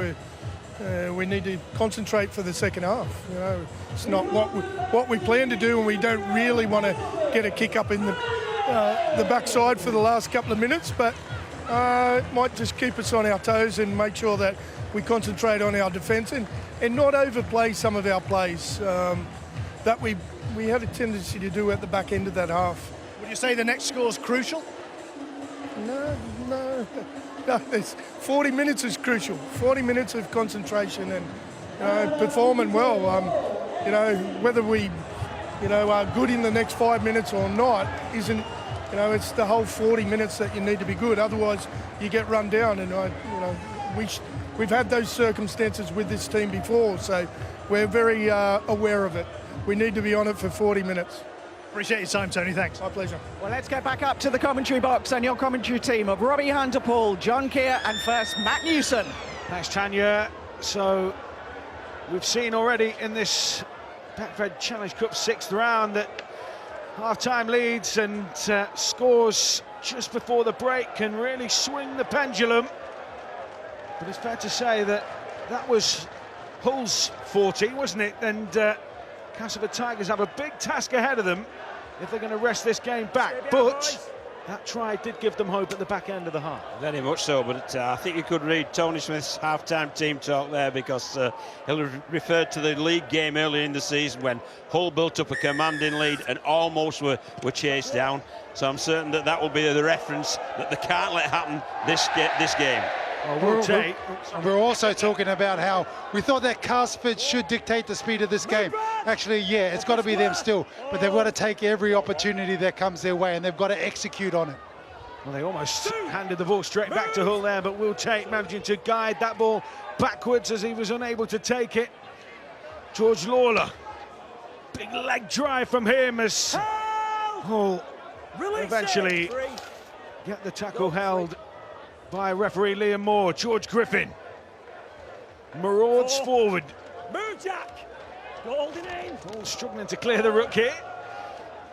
we need to concentrate for the second half. You know, it's not what we plan to do, and we don't really want to get a kick up in the backside for the last couple of minutes, but it might just keep us on our toes and make sure that we concentrate on our defence and not overplay some of our plays that we had a tendency to do at the back end of that half. Would you say the next score's crucial? No, 40 minutes is crucial. 40 minutes of concentration and performing well. You know, whether we are good in the next 5 minutes or not isn't. You know, it's the whole 40 minutes that you need to be good. Otherwise, you get run down. And we've had those circumstances with this team before, so we're very aware of it. We need to be on it for 40 minutes. Appreciate your time, Tony. Thanks. My pleasure. Well, let's get back up to the commentary box and your commentary team of Robbie Hunter-Paul, John Keir, and first Matt Newson. Thanks, Tanya. So we've seen already in this Betfred Challenge Cup 6th round that half-time leads and scores just before the break can really swing the pendulum. But it's fair to say that was Hull's 40, wasn't it? And Castleford Tigers have a big task ahead of them if they're going to wrest this game back. But that try did give them hope at the back end of the half. Very much so, but I think you could read Tony Smith's half-time team talk there, because he'll refer to the league game earlier in the season when Hull built up a commanding lead and almost were chased down. So I'm certain that that will be the reference that they can't let happen this game. We're also talking about how we thought that Castleford should dictate the speed of this game. Actually, yeah, it's got to be them still, but they've got to take every opportunity that comes their way, and they've got to execute on it. Well, they almost handed the ball straight back to Hull there, but Will Tate managing to guide that ball backwards as he was unable to take it. George Lawler, big leg drive from him as Hull eventually get the tackle held by referee Liam Moore. George Griffin marauds forward. Move, Jack. Holding in. All struggling to clear the ruck here.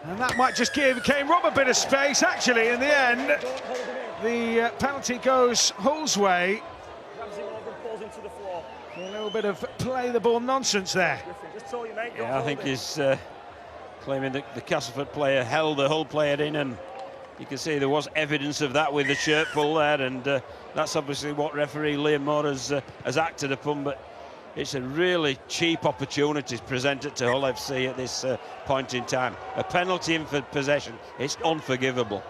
And that might just give Kane Robb a bit of space. Actually, in the end, the penalty goes Hull's way. Grabs him over and falls into the floor. A little bit of play the ball nonsense there. Griffin, just saw you, mate. Yeah, I think he's claiming that the Castleford player held the Hull player in, and you can see there was evidence of that with the shirt pull there, and that's obviously what referee Liam Moore has acted upon. But it's a really cheap opportunity presented to Hull FC at this point in time. A penalty in for possession, it's unforgivable.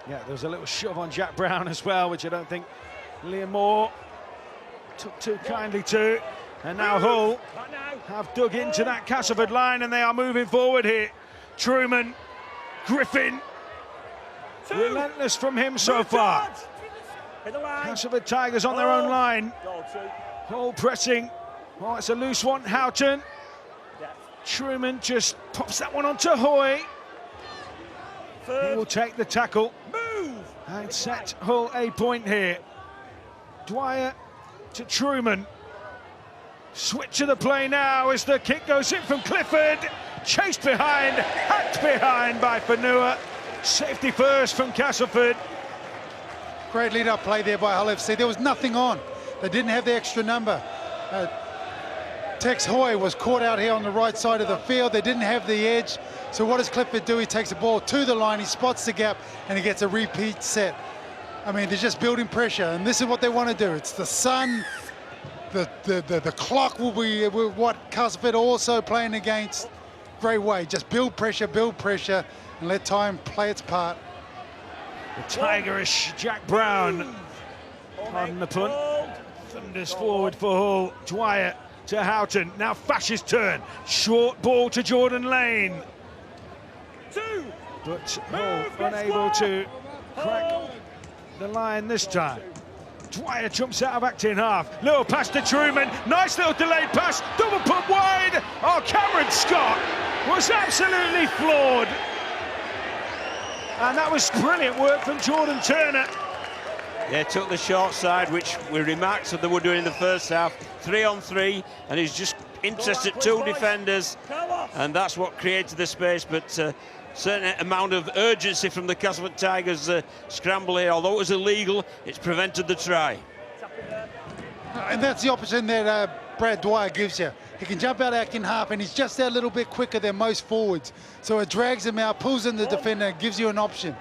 Yeah, there was a little shove on Jack Brown as well, which I don't think Liam Moore took too kindly to. And now Hull have dug into that Castleford line, and they are moving forward here. Truman, Griffin, relentless from him so far. Castleford Tigers on their own line. Hull pressing. Oh, it's a loose one. Houghton. Truman just pops that one onto Hoy. He will take the tackle and set Hull a point here. Dwyer to Truman. Switch of the play now as the kick goes in from Clifford. Chased behind, hacked behind by Fanua. Safety first from Castleford. Great lead-up play there by Hull FC. There was nothing on. They didn't have the extra number. Tex Hoy was caught out here on the right side of the field. They didn't have the edge. So what does Clifford do? He takes the ball to the line, he spots the gap, and he gets a repeat set. I mean, they're just building pressure, and this is what they want to do. It's the sun, the clock will be what Castleford also playing against. Great way, just build pressure, and let time play its part. The tigerish Jack Brown, pardon the pun, thunders forward for Hull. Dwyer to Houghton, now Fash's turn. Short ball to Jordan Lane. But Hull unable to crack the line this time. Dwyer jumps out of acting half. Little pass to Truman. Nice little delayed pass. Double pump wide. Oh, Cameron Scott was absolutely floored. And that was brilliant work from Jordan Turner. Yeah, took the short side, which we remarked that they were doing in the first half. 3-on-3, and he's just intercepted two defenders, and that's what created the space. But certain amount of urgency from the Castleford Tigers scramble here. Although it was illegal, it's prevented the try. And that's the option that Brad Dwyer gives you. He can jump out acting half, and he's just that little bit quicker than most forwards. So it drags him out, pulls in the defender, and gives you an option.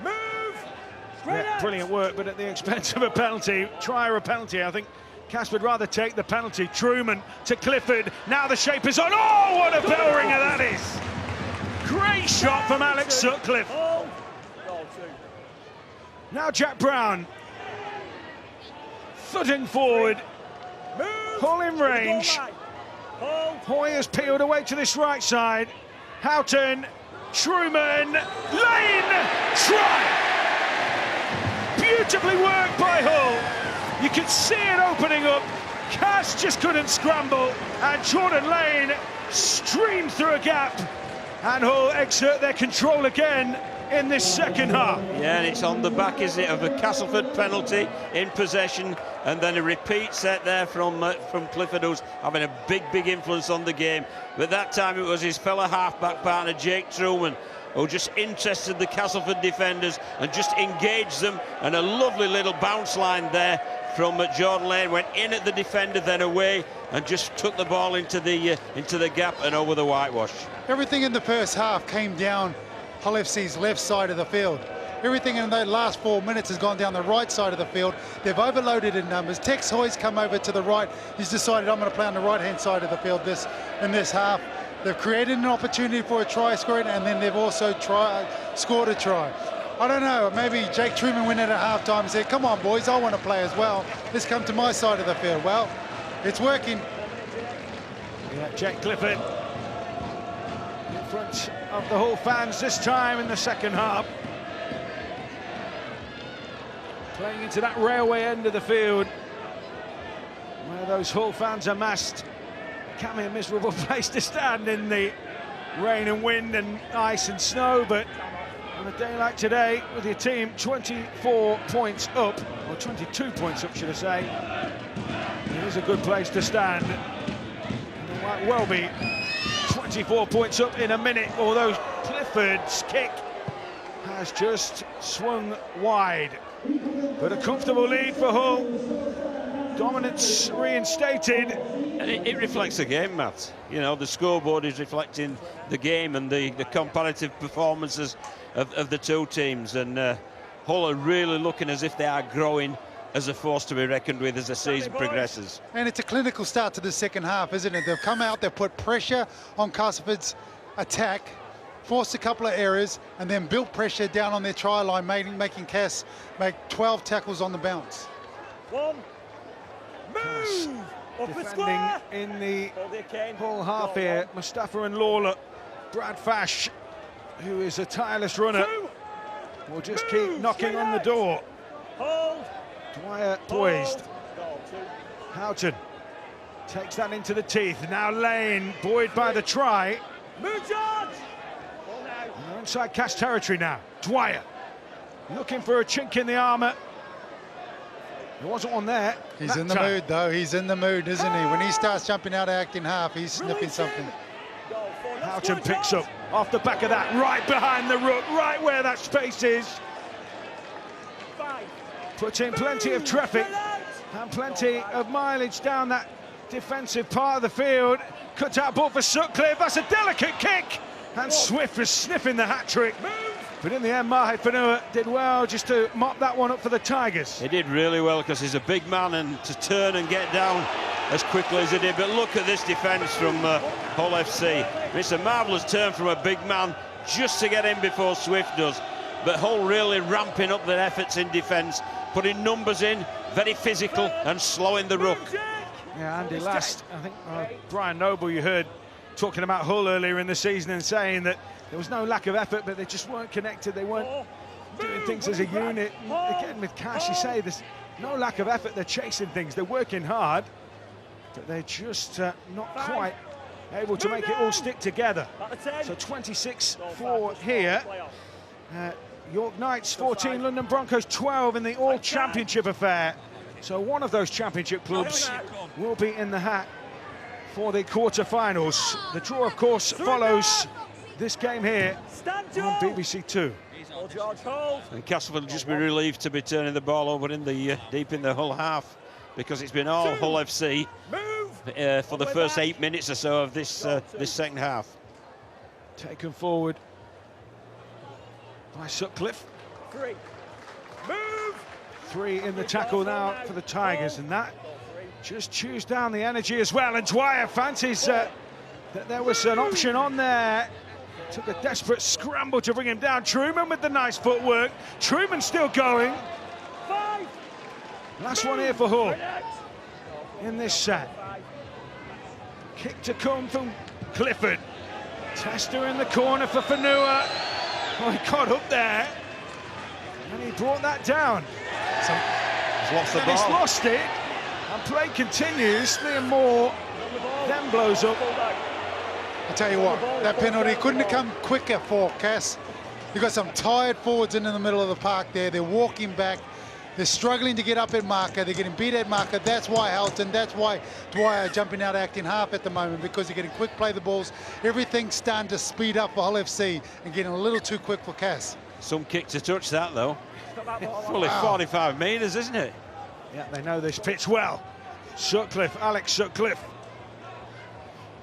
Yeah, brilliant work, but at the expense of a penalty. Try or a penalty, I think Casper would rather take the penalty. Truman to Clifford. Now the shape is on. Oh, what a bell ringer that is! Great shot from Alex Sutcliffe. Now Jack Brown. Thudding forward. Hull in range. Hoy has peeled away to this right side. Houghton. Truman. Lane. Try! Beautifully worked by Hull. You could see it opening up. Cass just couldn't scramble, and Jordan Lane streamed through a gap, and Hull exert their control again in this second half. Yeah, and it's on the back, is it, of a Castleford penalty in possession, and then a repeat set there from Clifford, who's having a big influence on the game. But that time it was his fellow half-back partner, Jake Truman, who just interested the Castleford defenders and just engaged them, and a lovely little bounce line there from Jordan Lane, went in at the defender, then away, and just took the ball into the gap and over the whitewash. Everything in the first half came down Hull FC's left side of the field. Everything in the last 4 minutes has gone down the right side of the field. They've overloaded in numbers. Tex Hoy's come over to the right. He's decided I'm going to play on the right-hand side of the field in this half. They've created an opportunity for a try scoring, and then they've also scored a try. I don't know, maybe Jake Truman went in at halftime and said, come on, boys, I want to play as well. Let's come to my side of the field. Well, it's working. Yeah, Jake Clifford in front of the Hull fans this time in the second half. Playing into that railway end of the field where those Hull fans are massed. It can be a miserable place to stand in the rain and wind and ice and snow, but on a day like today, with your team 24 points up, or 22 points up, should I say, it is a good place to stand. And it might well be 24 points up in a minute, although Clifford's kick has just swung wide. But a comfortable lead for Hull. Dominance reinstated. And it reflects the game, Matt. You know, the scoreboard is reflecting the game and the comparative performances of the two teams. And Hull are really looking as if they are growing as a force to be reckoned with as the season progresses. And it's a clinical start to the second half, isn't it? They've come out, they've put pressure on Castleford's attack, forced a couple of errors, and then built pressure down on their try line, making Cass make 12 tackles on the bounce. One. Move! Defending in the Hull half here, Mustafa and Lawler. Brad Fash, who is a tireless runner, will just keep knocking on the door. Hold. Dwyer poised. Houghton takes that into the teeth. Now Lane, buoyed by the try. Move, George! They're inside Cass territory now. Dwyer looking for a chink in the armour. There wasn't one there. He's in the mood, though. He's in the mood, isn't he? When he starts jumping out acting half, he's sniffing something. Houghton picks up off the back of that, right behind the ruck, right where that space is. Puts in plenty of traffic and plenty of mileage down that defensive part of the field. Cut out ball for Sutcliffe. That's a delicate kick. And Swift was sniffing the hat-trick. But in the end, Mahe Fanua did well just to mop that one up for the Tigers. He did really well because he's a big man, and to turn and get down as quickly as he did. But look at this defence from Hull FC. It's a marvellous turn from a big man just to get in before Swift does. But Hull really ramping up their efforts in defence, putting numbers in, very physical and slowing the ruck. Yeah, Andy, last, I think Brian Noble, you heard talking about Hull earlier in the season and saying that there was no lack of effort, but they just weren't connected. They weren't doing things as a unit. Again, with Cash, you say there's no lack of effort. They're chasing things. They're working hard, but they're just not quite able to make it all stick together. So 26-4 here. York Knights 14, London Broncos 12 in the All-Championship affair. So one of those championship clubs will be in the hat for the quarter-finals. The draw, of course, follows this game here on BBC Two. And Castleford will just be relieved to be turning the ball over in the deep in the Hull half, because it's been all Hull FC for the first 8 minutes or so of this this second half. Taken forward by Sutcliffe. Three in the tackle now for the Tigers, and that just chews down the energy as well. And Dwyer fancies that there was an option on there. Took a desperate scramble to bring him down. Truman with the nice footwork. Truman still going. Last one here for Hull in this set. Kick to come from Clifford. Tester in the corner for Fanua. Oh, he got up there and he brought that down. He's lost the ball. He's lost it, and play continues. Liam Moore then blows up. I tell you what, that penalty couldn't have come quicker for Cass. You've got some tired forwards in the middle of the park there. They're walking back. They're struggling to get up at marker. They're getting beat at marker. That's why Houghton, that's why Dwyer jumping out acting half at the moment, because they're getting quick play the balls. Everything's starting to speed up for Hull FC and getting a little too quick for Cass. Some kick to touch that, though. Fully 45 metres, isn't it? Yeah, they know this pitch well. Sutcliffe, Alex Sutcliffe.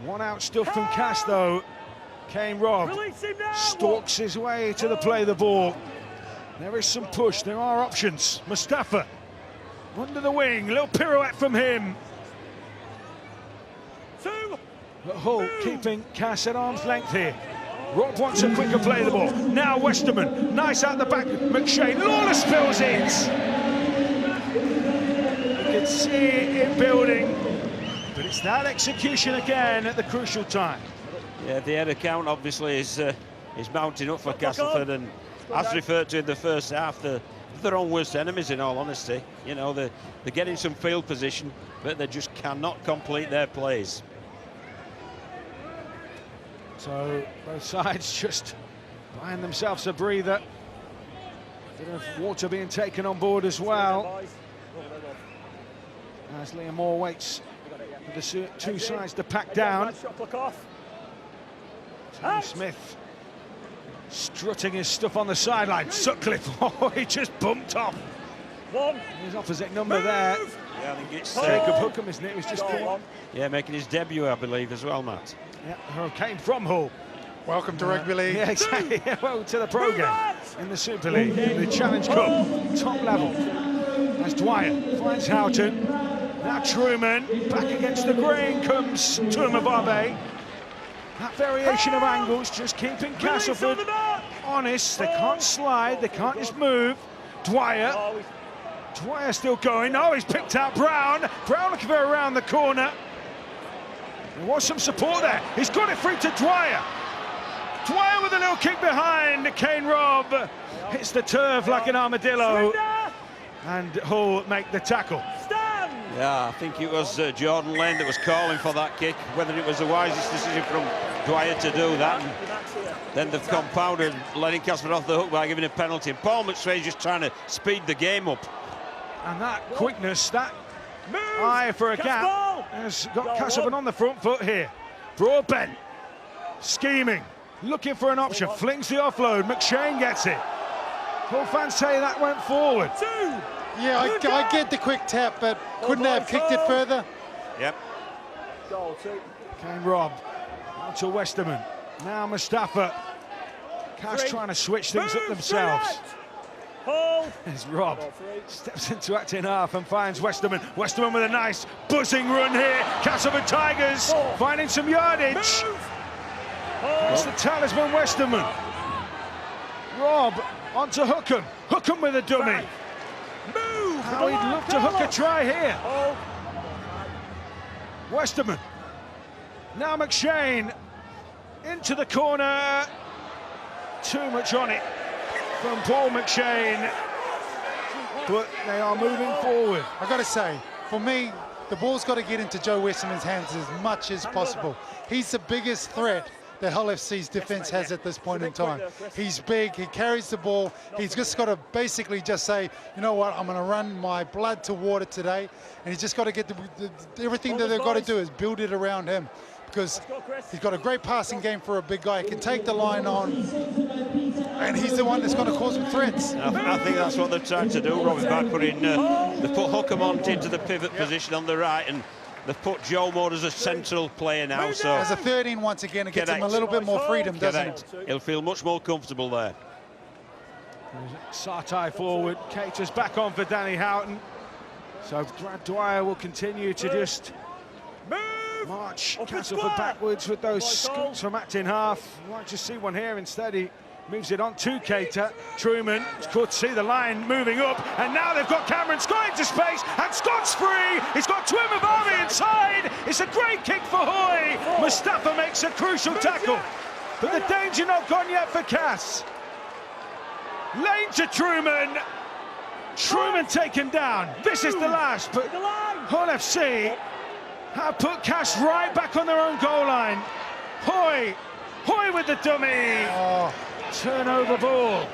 One out stuff from Cass, though. Kane Robb stalks his way to the play the ball. There is some push, there are options. Mustafa, under the wing, little pirouette from him. But Hull keeping Cass at arm's length here. Rob wants a quicker play of the ball. Now Westerman, nice out the back. McShane, Lawless spills it. You can see it building, but it's that execution again at the crucial time. Yeah, the header count obviously is mounting up for Castleford, and as referred to in the first half, they're their own worst enemies, in all honesty. You know, they're getting some field position, but they just cannot complete their plays. So both sides just buying themselves a breather. Bit of water being taken on board as well. As Liam Moore waits for the two sides to pack down. Tony Smith strutting his stuff on the sideline. Sutcliffe, oh, he just bumped off. His opposite number there. Yeah, I think it's Jacob Hookham, isn't it? It was just yeah, making his debut, I believe, as well, Matt. Yeah, came from Hull. Welcome to Rugby League. Yeah, exactly. Well, to the pro game in the Super League, the Challenge Cup, top level. As Dwyer finds Houghton. Now Truman back against the grain comes Tuamababe. That variation of angles just keeping Castleford honest. They can't slide, they can't just move. Dwyer still going. Oh, he's picked out Brown. Brown looking for around the corner. There was some support there. He's got it free to Dwyer. Dwyer with a little kick behind. Kane Robb hits the turf like an armadillo. And Hull make the tackle. Yeah, I think it was Jordan Lane that was calling for that kick. Whether it was the wisest decision from Dwyer to do that. And then they've compounded, letting Castleford off the hook by giving a penalty. And Paul McSway's just trying to speed the game up. And that quickness, that eye for a gap, has got Castleford on the front foot here. Broadbent, scheming, looking for an option, flings the offload, McShane gets it. All fans say that went forward. Yeah, I get the quick tap, but couldn't they have kicked it further? Yep. Kane Robb, out to Westerman. Now Mustafa. Cass trying to switch things up themselves. As Rob steps into acting half and finds Westerman. Westerman with a nice buzzing run here. Castleford Tigers finding some yardage. It's the talisman Westerman. Rob onto Hookham. Hookham with a dummy. How he'd love to hook a try here. Westerman. Now McShane into the corner. Too much on it from Paul McShane, but they are moving forward. I got to say, for me, the ball's got to get into Joe Westerman's hands as much as possible. He's the biggest threat that Hull FC's defence has at this point in time. He's big, he carries the ball, he's just got to basically just say, you know what, I'm going to run my blood to water today, and he's just got to get everything that they've got to do is build it around him, because he's got a great passing game for a big guy. He can take the line on, and he's the one that's going to cause some threats. I think that's what they're trying to do, Robin, by putting, they put Hookham on into the pivot position on the right, and they've put Joe Moore as a central player now. So as a 13 once again, it gets him a little bit more freedom, doesn't it? He'll feel much more comfortable there. Sartai forward, Caters back on for Danny Houghton. So Brad Dwyer will continue to just march Castleford backwards with those scoots from acting half. You might just see one here instead. He moves it on to Cater. Truman, it's good to see the line moving up, and now they've got Cameron Scott into space, and Scott's free. He's got Tuamababe inside. It's a great kick for Hoy. Mustafa makes a crucial tackle, but the danger not gone yet for Cass. Lane to Truman. Truman taken down. This is the last, but Hull FC have put Cass right back on their own goal line. Hoy with the dummy. Turnover ball.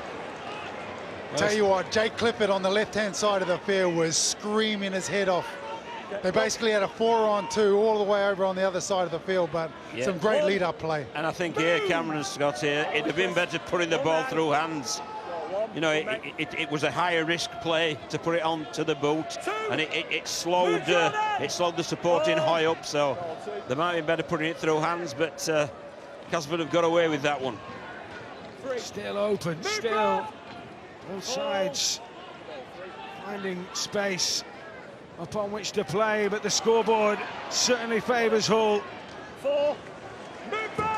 Tell you what, Jake Clifford on the left-hand side of the field was screaming his head off. They basically had a 4-on-2 all the way over on the other side of the field, but some great lead-up play. And I think here, Cameron Scott here, it'd have been better putting the ball through hands. You know, it was a higher risk play to put it onto the boot, and it slowed the supporting Hoy up. So they might have been better putting it through hands, but Castleford have got away with that one. Still open, still Both sides finding space upon which to play, but the scoreboard certainly favours Hull. 4.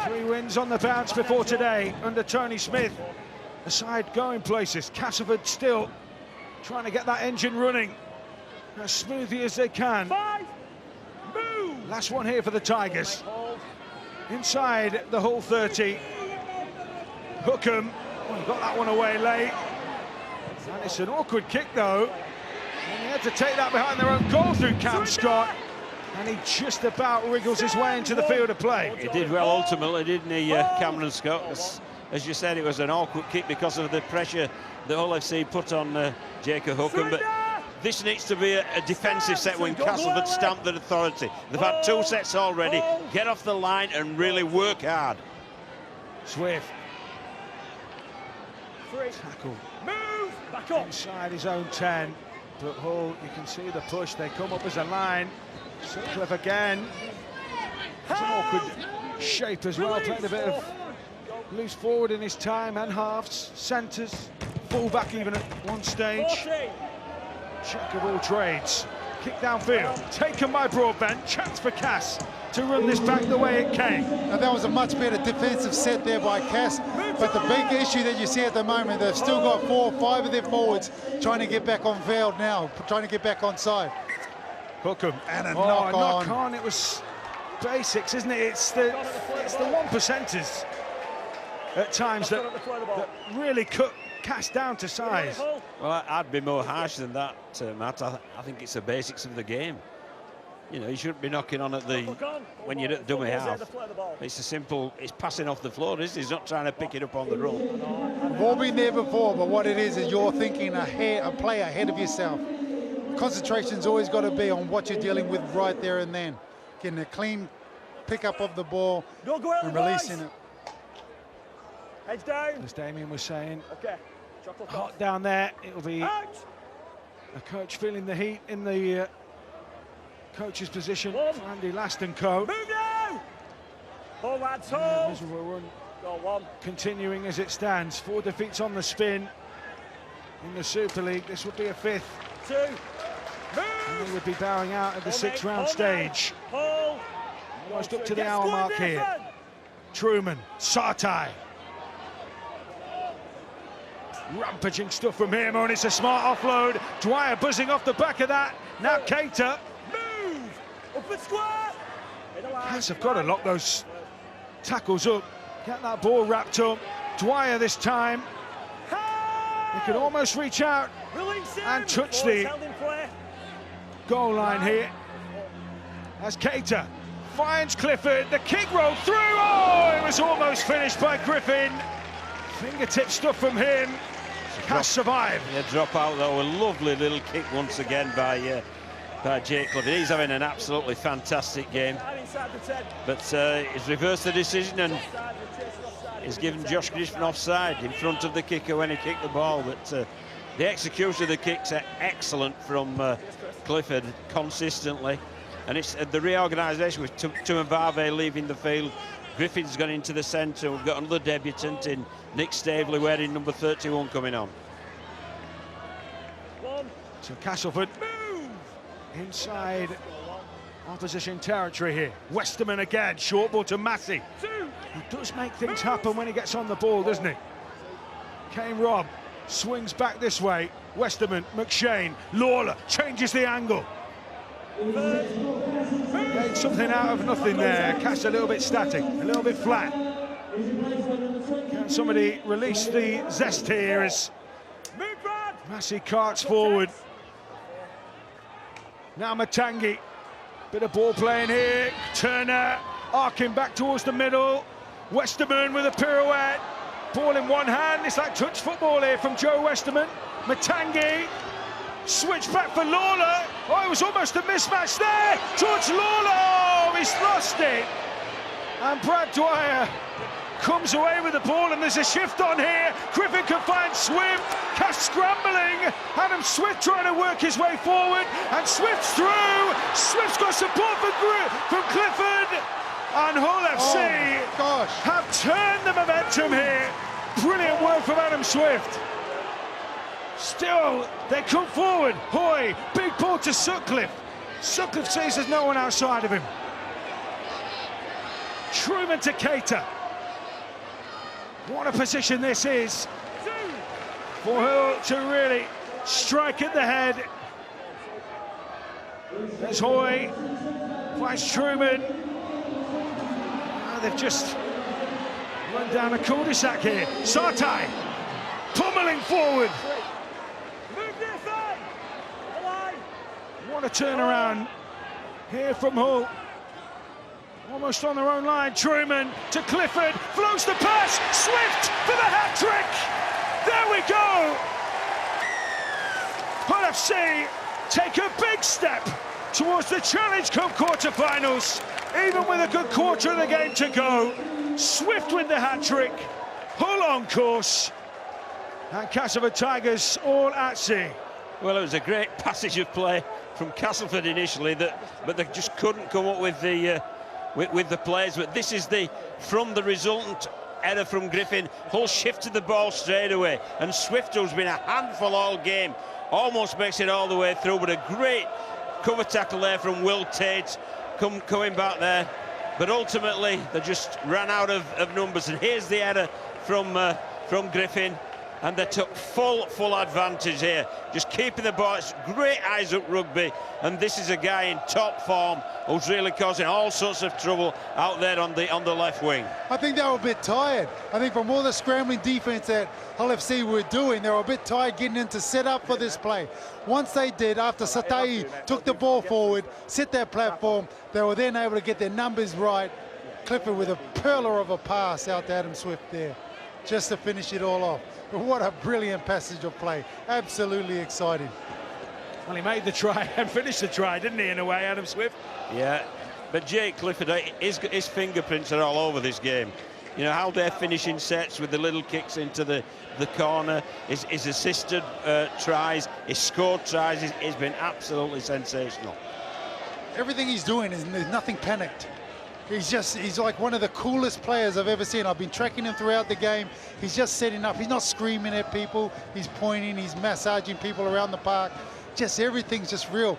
3 wins on the bounce before today under Tony Smith. The side going places. Castleford still trying to get that engine running as smoothly as they can. 5. Move. Last one here for the Tigers. Inside the Hull 30. Hookham, got that one away late. And it's an awkward kick though. And he had to take that behind their own goal through Cam Scott. And he just about wriggles his way into the field of play. He did well ultimately, didn't he, Cameron Scott? As you said, it was an awkward kick because of the pressure that Hull FC put on Jacob Hookham. But this needs to be a defensive set when Castleford stamp their authority. They've had 2 sets already. Get off the line and really work hard. Swift. 3. Tackle. Move. Back up. Inside his own 10. But Hull, you can see the push. They come up as a line. Sutcliffe again. It's an awkward shape as well. Played a bit of loose forward in his time and halves, centres, full back even at one stage. Jack of all trades. Kick downfield, taken by Broadbent. Chance for Cass to run this back the way it came. Now that was a much better defensive set there by Cass, but the big issue that you see at the moment, they've still got 4 or 5 of their forwards trying to get back on field now, trying to get back on side. Hookham and a knock on. It was basics, isn't it? It's the 1%ers at times that really cut Cass down to size. Well, I'd be more harsh than that, Matt. I think it's the basics of the game. You know, you shouldn't be knocking on at the when you're at dummy half. It's a simple, it's passing off the floor, isn't it? He's not trying to pick it up on the run. We've all been there before, but what it is you're thinking ahead, a play ahead of yourself. Concentration's always got to be on what you're dealing with right there and then. Getting a clean pick-up of the ball and releasing it. Heads down. As Damien was saying, okay. Hot down there. It'll be a coach feeling the heat in the coach's position for Andy Last and co. Move now! Hold lads, hold. Miserable run. Go on. Continuing as it stands. 4 defeats on the spin in the Super League. This would be a 5th. 2. And they would be bowing out at the 6th round stage. Almost up to the hour mark here. Truman, Sartai. Rampaging stuff from him, and it's a smart offload. Dwyer buzzing off the back of that. Now Cater. Move! Up and square! Cass have got to lock those tackles up. Get that ball wrapped up. Dwyer this time. He can almost reach out and touch the goal line here. As Cater finds Clifford. The kick rolled through. Oh, it was almost finished by Griffin. Fingertip stuff from him. Cass survived. Yeah, drop out though. A lovely little kick once again by Jake Clifford. He's having an absolutely fantastic game. But he's reversed the decision and he's given Josh Griffin offside in front of the kicker when he kicked the ball. But the execution of the kicks are excellent from Clifford consistently. And it's the reorganisation with Tumavave leaving the field. Griffin's gone into the centre. We've got another debutant in Nick Stavely wearing number 31 coming on. So Castleford inside opposition territory here. Westerman again, short ball to Massey. He does make things happen when he gets on the ball, doesn't he? Kane Robb swings back this way. Westerman, McShane, Lawler changes the angle. Made something out of nothing there. Cass a little bit static, a little bit flat. Can somebody release the zest here as Massey carts forward. Now Matangi, bit of ball playing here. Turner arcing back towards the middle. Westerman with a pirouette. Ball in one hand. It's like touch football here from Joe Westerman. Matangi. Switch back for Lawler. Oh, it was almost a mismatch there. George Lawler, oh, he's lost it. And Brad Dwyer comes away with the ball, and there's a shift on here. Griffin can find Swift. Cass scrambling. Adam Swift trying to work his way forward, and Swift's through. Swift's got support from Clifford. And Hull FC have turned the momentum here. Brilliant work from Adam Swift. Still, they come forward. Hoy, big ball to Sutcliffe. Sutcliffe sees there's no one outside of him. Truman to Keita. What a position this is for Hull to really strike at the head. There's Hoy, finds Truman. They've just run down a cul-de-sac here. Sartai, pummeling forward. What a turnaround here from Hull. Almost on their own line. Truman to Clifford, floats the pass. Swift for the hat-trick. There we go. Hull FC take a big step towards the Challenge Cup quarter-finals. Even with a good quarter of the game to go, Swift with the hat-trick, Hull on course, and Castleford Tigers all at sea. Well, it was a great passage of play from Castleford initially, but they just couldn't come up with the plays. But this is from the resultant error from Griffin. Hull shifted the ball straight away, and Swift, who's been a handful all game, almost makes it all the way through. But a great cover tackle there from Will Tate, coming back there. But ultimately, they just ran out of numbers. And here's the error from Griffin. And they took full advantage here, just keeping the ball. It's great eyes up rugby, and this is a guy in top form who's really causing all sorts of trouble out there on the left wing. I think they were a bit tired. I think from all the scrambling defense that Hull FC were doing, they were a bit tired getting into set up for this play. Once they did, after Satai took the ball forward, set their platform, they were then able to get their numbers right. Clifford with a perler of a pass out to Adam Swift there, just to finish it all off. What a brilliant passage of play. Absolutely exciting. Well, he made the try and finished the try, didn't he, in a way, Adam Swift? Yeah, but Jake Clifford, his fingerprints are all over this game. You know, how they're finishing sets with the little kicks into the corner, his assisted tries, his scored tries, he's been absolutely sensational. Everything he's doing is there's nothing panicked. He's like one of the coolest players I've ever seen. I've been tracking him throughout the game. He's just setting up. He's not screaming at people. He's pointing. He's massaging people around the park. Just everything's just real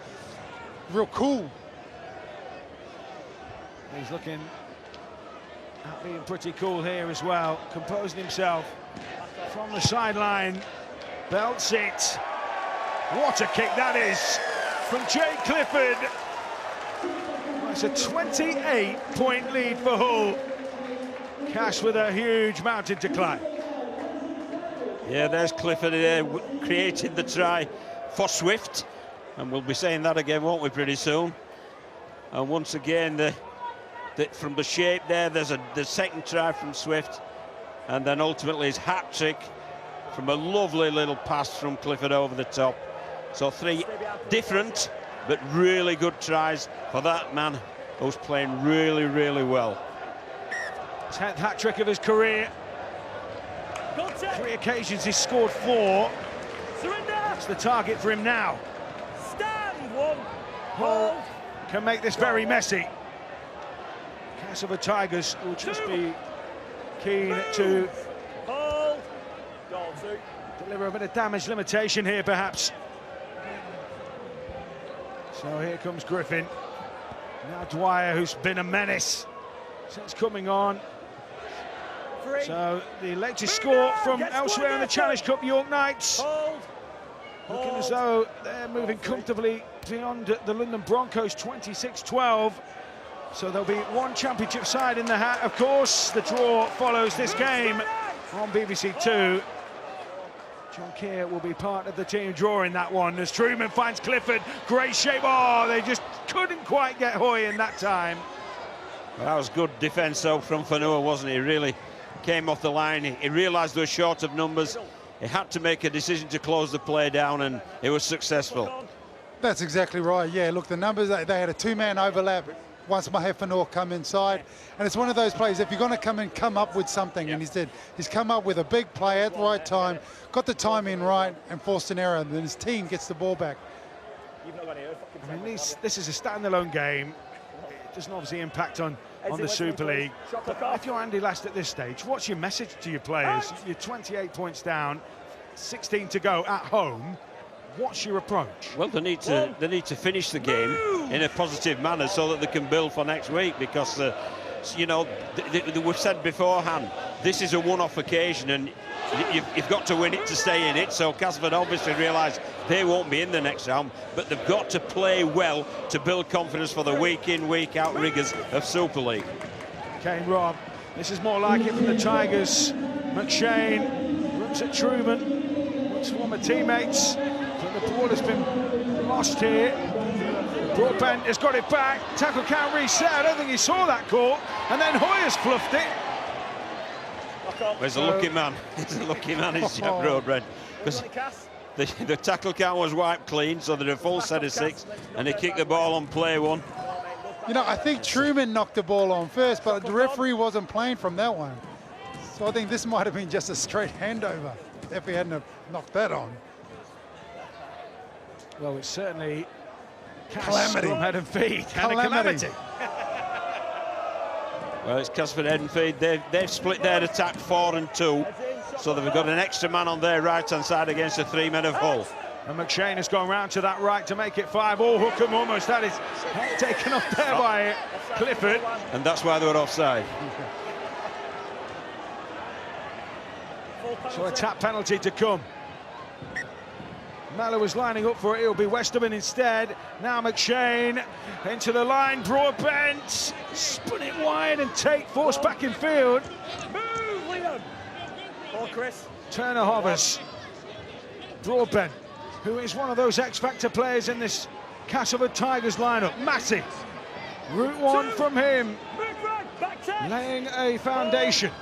cool. He's looking at being pretty cool here as well. Composing himself from the sideline. Belts it. What a kick that is from Jake Clifford. It's a 28-point lead for Hull. Cash with a huge mountain to climb. Yeah, there's Clifford there, creating the try for Swift. And we'll be saying that again, won't we, pretty soon? And once again, from the shape there, there's the second try from Swift. And then ultimately his hat-trick from a lovely little pass from Clifford over the top. So three different but really good tries for that man who's playing really well. 10th hat-trick of his career. 3 occasions he's scored 4. That's the target for him now. Stand one. Hull can make this very messy. Castleford Tigers will just be keen to deliver a bit of damage limitation here, perhaps. So here comes Griffin. Now Dwyer, who's been a menace since coming on. So the latest score from elsewhere in the Challenge Cup, York Knights. Looking as though they're moving comfortably beyond the London Broncos, 26-12. So there'll be one championship side in the hat, of course. The draw follows this game on BBC 2. John Keir will be part of the team drawing that one as Truman finds Clifford. Great shape. Oh, they just couldn't quite get Hoy in that time. Well, that was good defence, though, from Fanua, wasn't he? Really came off the line. He realised they were short of numbers. He had to make a decision to close the play down, and it was successful. That's exactly right. Yeah, look, the numbers, they had a 2-man overlap once Mahefanor come inside. And it's one of those plays, if you're going to come up with something, and he's come up with a big play at the right time, got the timing right, and forced an error, and then his team gets the ball back. I mean, this is a standalone game. It doesn't obviously impact on the Super League. But if you're Andy Last at this stage, what's your message to your players? You're 28 points down, 16 to go at home. What's your approach? Well, they need to finish the game in a positive manner so that they can build for next week, because you know, we've said beforehand, this is a one-off occasion and you've got to win it to stay in it. So Castleford obviously realise they won't be in the next round, but they've got to play well to build confidence for the week-in, week-out rigours of Super League. Kane Robb, this is more like it from the Tigers. McShane looks at Truman, his former teammates, but the ball has been lost here. Broadbent has got it back, tackle count reset. I don't think he saw that call, and then Hoyer's fluffed it. Well, he's a lucky man. He's a lucky man, is Jack Broadbent, because the tackle count was wiped clean, so they're a full set of 6, and he kicked the ball on play 1. You know, I think Truman knocked the ball on first, but the referee wasn't playing from that one. So I think this might have been just a straight handover if he hadn't have knocked that on. Well, it's certainly calamity. Head and feet. Calamity. Well, it's Castleford head and feet. They've split their attack 4 and 2, so they've got an extra man on their right-hand side against the 3 men of Hull. And McShane has gone round to that right to make it 5. Oh, Hookham almost had his head taken off there by Clifford. And that's why they were offside. So a tap penalty to come. Mallow was lining up for it. It'll be Westerman instead. Now McShane into the line. Broadbent spun it wide, and Tate forced back in field. Move, Leon. Ball, Chris. Turner hovers. Broadbent, who is one of those X-Factor players in this Castleford Tigers lineup. Massey. Route 1 from him. Laying a foundation.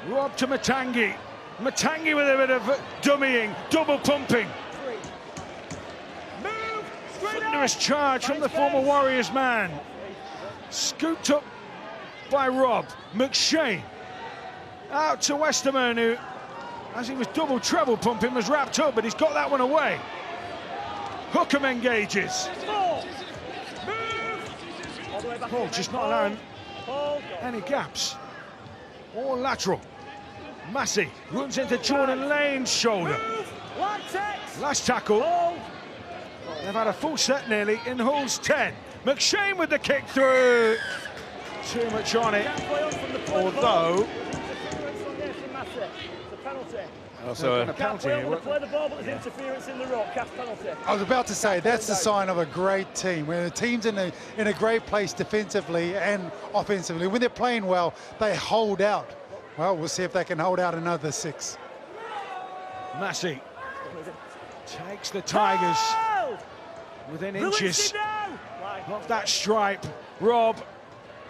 Rob to Matangi. Matangi with a bit of dummying, double pumping. Thunderous charge from the former Warriors man. Scooped up by Rob. McShane out to Westerman, who, as he was double treble pumping, was wrapped up, but he's got that one away. Hookham engages. Paul just not allowing any gaps. Or lateral. Massey runs into Jordan Lane's shoulder. Last tackle. They've had a full set nearly in Hull's 10. McShane with the kick through. Too much on it. Although. Also a penalty. Play the ball, but there's interference in the rock. Cast penalty. I was about to say, that's the sign of a great team. When the team's in a great place defensively and offensively, when they're playing well, they hold out. Well, we'll see if they can hold out another 6. Massey takes the Tigers within inches of that stripe. Rob,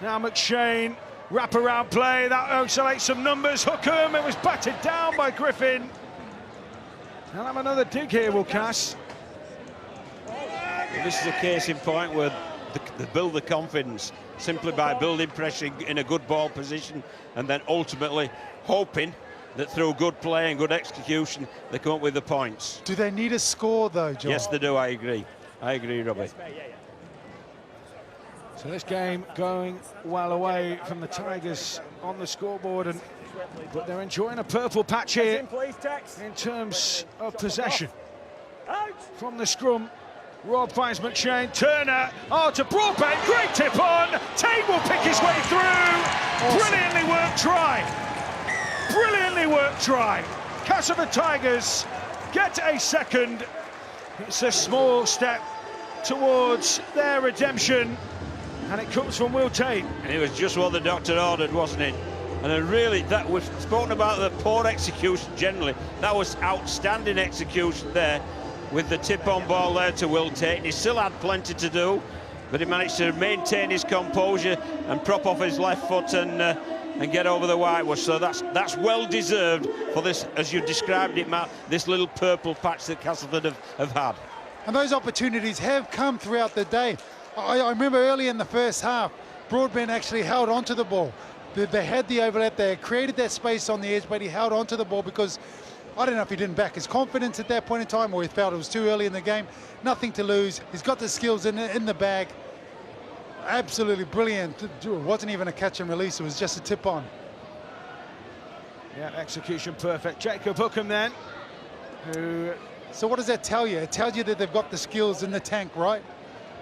now McShane, wrap-around play, that oscillates some numbers. Hookham, it was batted down by Griffin. They'll have another dig here, will Cass. Well, this is a case in point where they build the confidence simply by building pressure in a good ball position, and then ultimately hoping that through good play and good execution they come up with the points. Do they need a score though, John? Yes, they do. I agree, Robbie. Yes, mate, yeah. So this game going well away from the Tigers on the scoreboard, but they're enjoying a purple patch here in terms of possession. From the scrum, Rob finds McShane. Turner, to Broadbent, great tip on. Tate will pick his way through. Awesome. Brilliantly worked try. Brilliantly worked try. Castleford Tigers get a second. It's a small step towards their redemption, and it comes from Will Tate. And it was just what the doctor ordered, wasn't it? And then really, that we've spoken about the poor execution generally. That was outstanding execution there, with the tip-on ball there to Will Tate. He still had plenty to do, but he managed to maintain his composure and prop off his left foot and get over the whitewash. So that's well deserved for this, as you described it, Matt, this little purple patch that Castleford have had. And those opportunities have come throughout the day. I remember early in the first half, Broadbent actually held onto the ball. They had the overlap, they created that space on the edge, but he held onto the ball because I don't know if he didn't back his confidence at that point in time, or he felt it was too early in the game. Nothing to lose. He's got the skills in the bag. Absolutely brilliant. It wasn't even a catch and release. It was just a tip on. Yeah, execution perfect. Jacob Hookham then, who... So what does that tell you? It tells you that they've got the skills in the tank, right?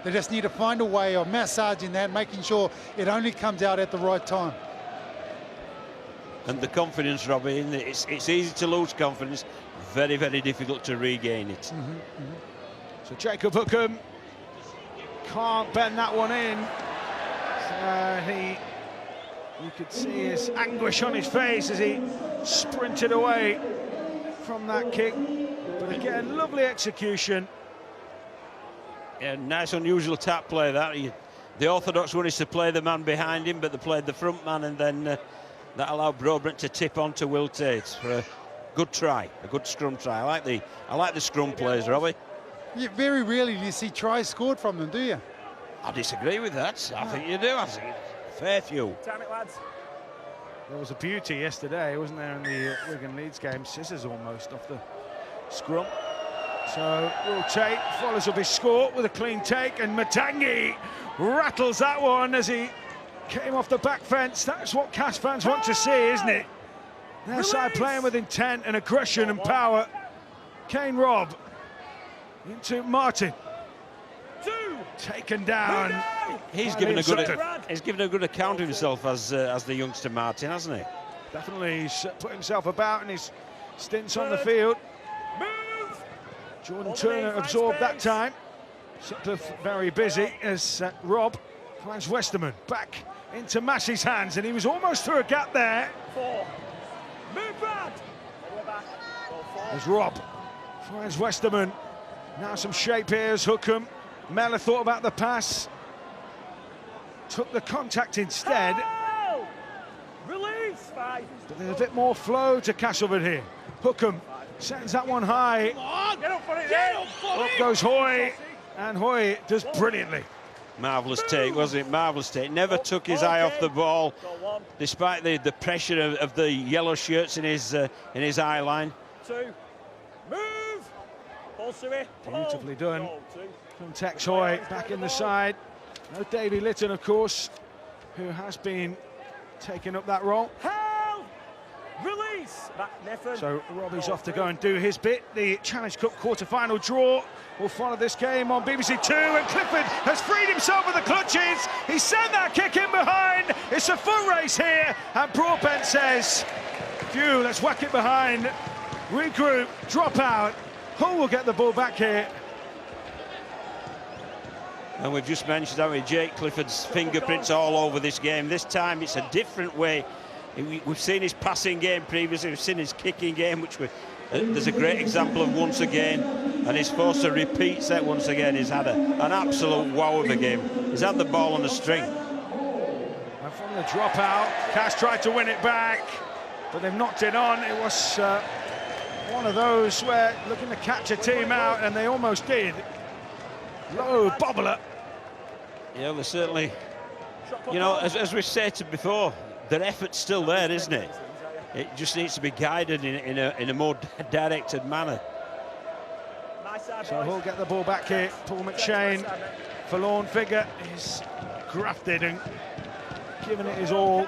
They just need to find a way of massaging that, making sure it only comes out at the right time. And the confidence, Robbie, it's easy to lose confidence, very, very difficult to regain it. So Jacob Hookham can't bend that one in. You could see his anguish on his face as he sprinted away from that kick. But again, lovely execution. Yeah, nice unusual tap play that. The orthodox one is to play the man behind him, but they played the front man, and then that allowed Broadbent to tip on to Will Tate for a good try, a good scrum try. I like the scrum plays, Robbie. Yeah, very rarely do you see tries scored from them, do you? I disagree with that. I think you do. I think fair few. Time it, lads. There was a beauty yesterday, wasn't there, in the Wigan Leeds game? Scissors almost off the scrum. So Will Tate follows up his score with a clean take, and Matangi rattles that one as he came off the back fence. That's what Cas fans want to see, isn't it? Their side playing with intent and aggression and power. Kane Robb into Martin. Taken down. He's given a good account of himself as the youngster Martin, hasn't he? Definitely, he's put himself about in his stints on the field. Jordan Turner absorbed that time. Sutcliffe very busy as Rob finds Westerman back into Massey's hands, and he was almost through a gap there. As Rob finds Westerman. Now some shape here as Hookham. Mellor thought about the pass, took the contact instead. Release. But there's a bit more flow to Castleford here. Hookham sends that one high. Get up for it, Up goes Hoy, and Hoy does brilliantly. Marvellous take, wasn't it? Marvellous take. Never took his eye off the ball, despite the pressure of the yellow shirts in his eye line. Move. Beautifully done from Tex Hoy back in the side. No Davy Litton, of course, who has been taking up that role. Release. So Robbie's off to go and do his bit. The Challenge Cup quarter-final draw will follow this game on BBC Two, and Clifford has freed himself with the clutches. He sent that kick in behind. It's a foot race here, and Broadbent says, phew, let's whack it behind. Regroup, drop out. Hull will get the ball back here. And we've just mentioned, haven't we, Jake Clifford's fingerprints all over this game. This time it's a different way. We've seen his passing game previously, we've seen his kicking game, which there's a great example of once again, and he's forced to repeat that once again. He's had an absolute wow of a game. He's had the ball on the string. And from the dropout, Cass tried to win it back, but they've knocked it on. It was one of those where looking to catch a team out, and they almost did. Low bobbler. Yeah, they certainly, you know, as we said before, their effort's still there, isn't it? It just needs to be guided in a more directed manner. So Hull get the ball back here. Paul McShane, forlorn figure, is grafted and giving it his all.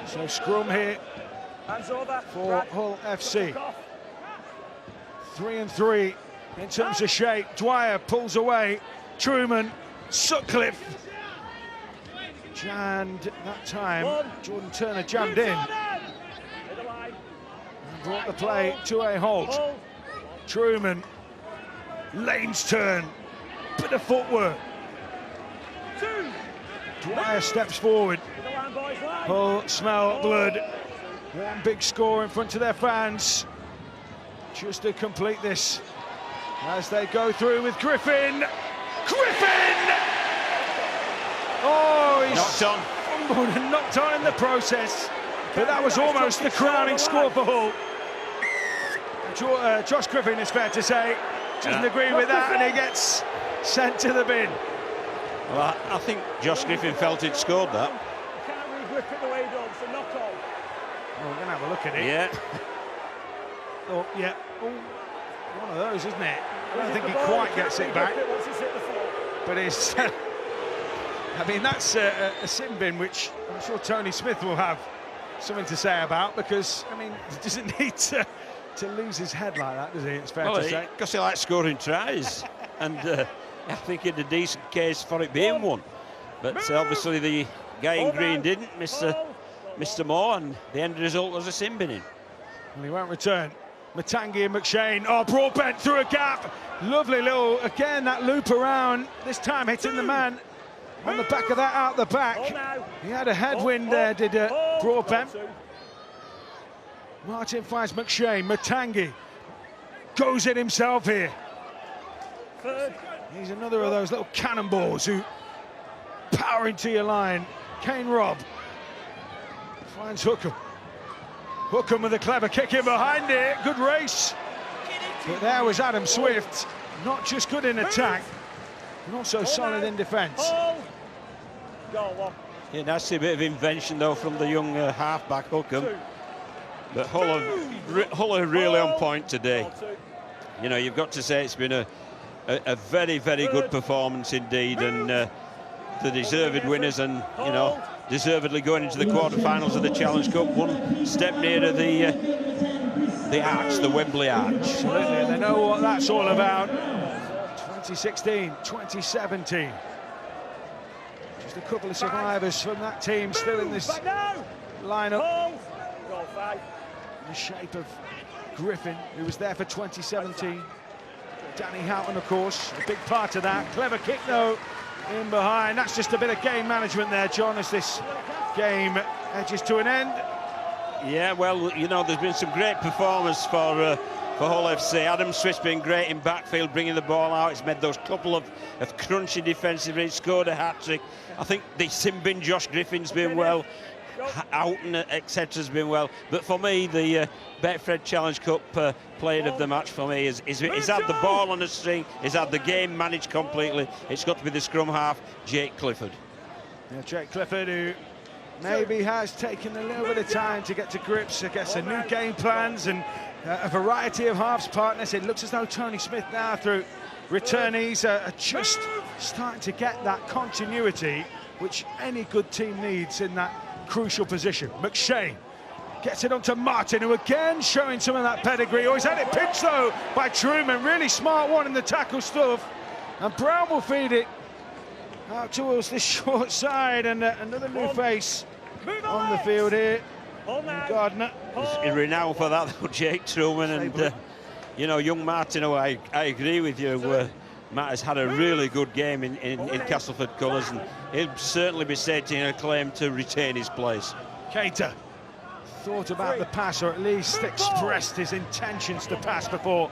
So scrum here for Hull FC. 3-3 in terms of shape. Dwyer pulls away. Truman, Sutcliffe. And that time, Jordan Turner jammed in and brought the play to a halt. Truman, Lane's turn, bit of footwork. Dwyer steps forward. Hull smell blood. One big score in front of their fans. Just to complete this, as they go through with Griffin. Griffin! Oh, he's fumbled and knocked on in the process, but that was almost the crowning score for Hull. Josh Griffin, it's fair to say, doesn't agree with that, and he gets sent to the bin. Well, I think Josh Griffin felt he'd scored that. Can't re-grip it the way he does, so knock on. Well, we're going to have a look at it. Yeah. Oh, yeah. Oh, one of those, isn't it? I don't think he quite gets it back. But I mean, that's a sin bin which I'm sure Tony Smith will have something to say about, because, I mean, he doesn't need to lose his head like that, does he? It's fair to say. Because he likes scoring tries, and I think he had a decent case for it being one. But obviously the guy in green didn't, Mr. Moore, and the end result was a sin binning. Well, he won't return. Matangi and McShane. Oh, Broadbent through a gap. Lovely little, again, that loop around. This time hitting the man on the back of that, out the back. He had a headwind there, did Broadbent. Martin finds McShane. Matangi goes in himself here. He's another of those little cannonballs who power into your line. Kane Robb finds Hookham. Hookham with a clever kick in behind it. Good race. But there was Adam Swift. Not just good in attack, and also solid in defence. Yeah, that's a bit of invention, though, from the young half-back Hookham. But Huller really on point today. You know, you've got to say it's been a very, very good performance indeed, and the deserved winners, and, you know, deservedly going into the quarter-finals of the Challenge Cup, one step nearer the arch, the Wembley arch. Absolutely, they know what that's all about. 2016, 2017. Just a couple of survivors from that team still in this lineup. In the shape of Griffin, who was there for 2017. Danny Houghton, of course, a big part of that. Clever kick, though, in behind. That's just a bit of game management there, John, as this game edges to an end. Yeah, well, you know, there's been some great performance for Hull FC. Adam Swift's been great in backfield, bringing the ball out. He's made those couple of crunchy defensively. He's scored a hat-trick. I think the sin bin Josh Griffin's been well. Houghton, etc. has been well. But for me, the Betfred Challenge Cup player of the match for me is he's had the ball on a string. He's had the game managed completely. It's got to be the scrum half, Jake Clifford. Yeah, Jake Clifford, who maybe has taken a little bit of time to get to grips, I guess, new game plans and a variety of halves partners. It looks as though Tony Smith now, through returnees, are just starting to get that continuity which any good team needs in that crucial position. McShane gets it onto Martin, who again showing some of that pedigree. Oh, he's had it pinched, though, by Truman. Really smart one in the tackle stuff. And Brown will feed it out towards this short side, and another new face on the field here. Gardner. He's renowned for that, though, Jake Truman, and you know, young Martin, who I agree with you, Matt has had a really good game in Castleford colours, and he'll certainly be stating a claim to retain his place. Keita thought about the pass, or at least expressed his intentions to pass before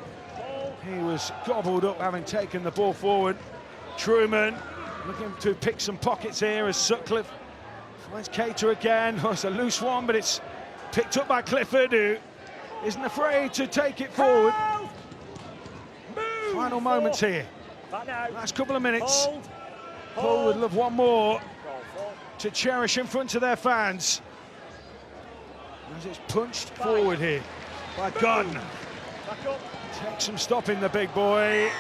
he was gobbled up, having taken the ball forward. Truman looking to pick some pockets here as Sutcliffe finds Keita again. Oh, it's a loose one, but it's picked up by Clifford, who isn't afraid to take it forward. Final moments here. Last couple of minutes. Hull would love one more to cherish in front of their fans, as it's punched forward here by Gardner. Takes some stopping, the big boy,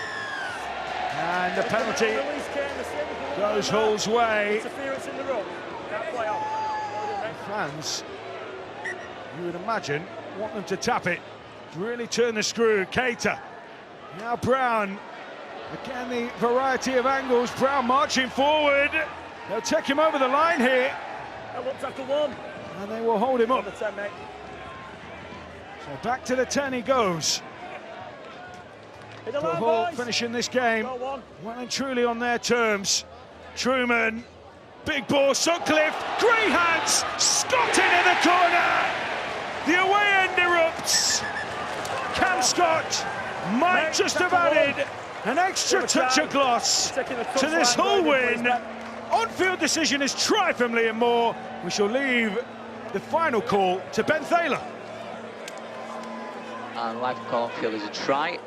and the penalty goes Hull's way. Fans, you would imagine, want them to tap it, really turn the screw. Keita, now Brown. Again, the variety of angles. Brown marching forward. They'll take him over the line here. And they will hold him up. So back to the 10 he goes. But Hull finishing this game well and truly on their terms. Truman, big ball, Sutcliffe, great hands, Scott in the corner. The away end erupts. Cam Scott might just have added an extra touch of gloss to this Hull win. On-field decision is Trifamily and more. We shall leave the final call to Ben Thaler. And live call on field is a try.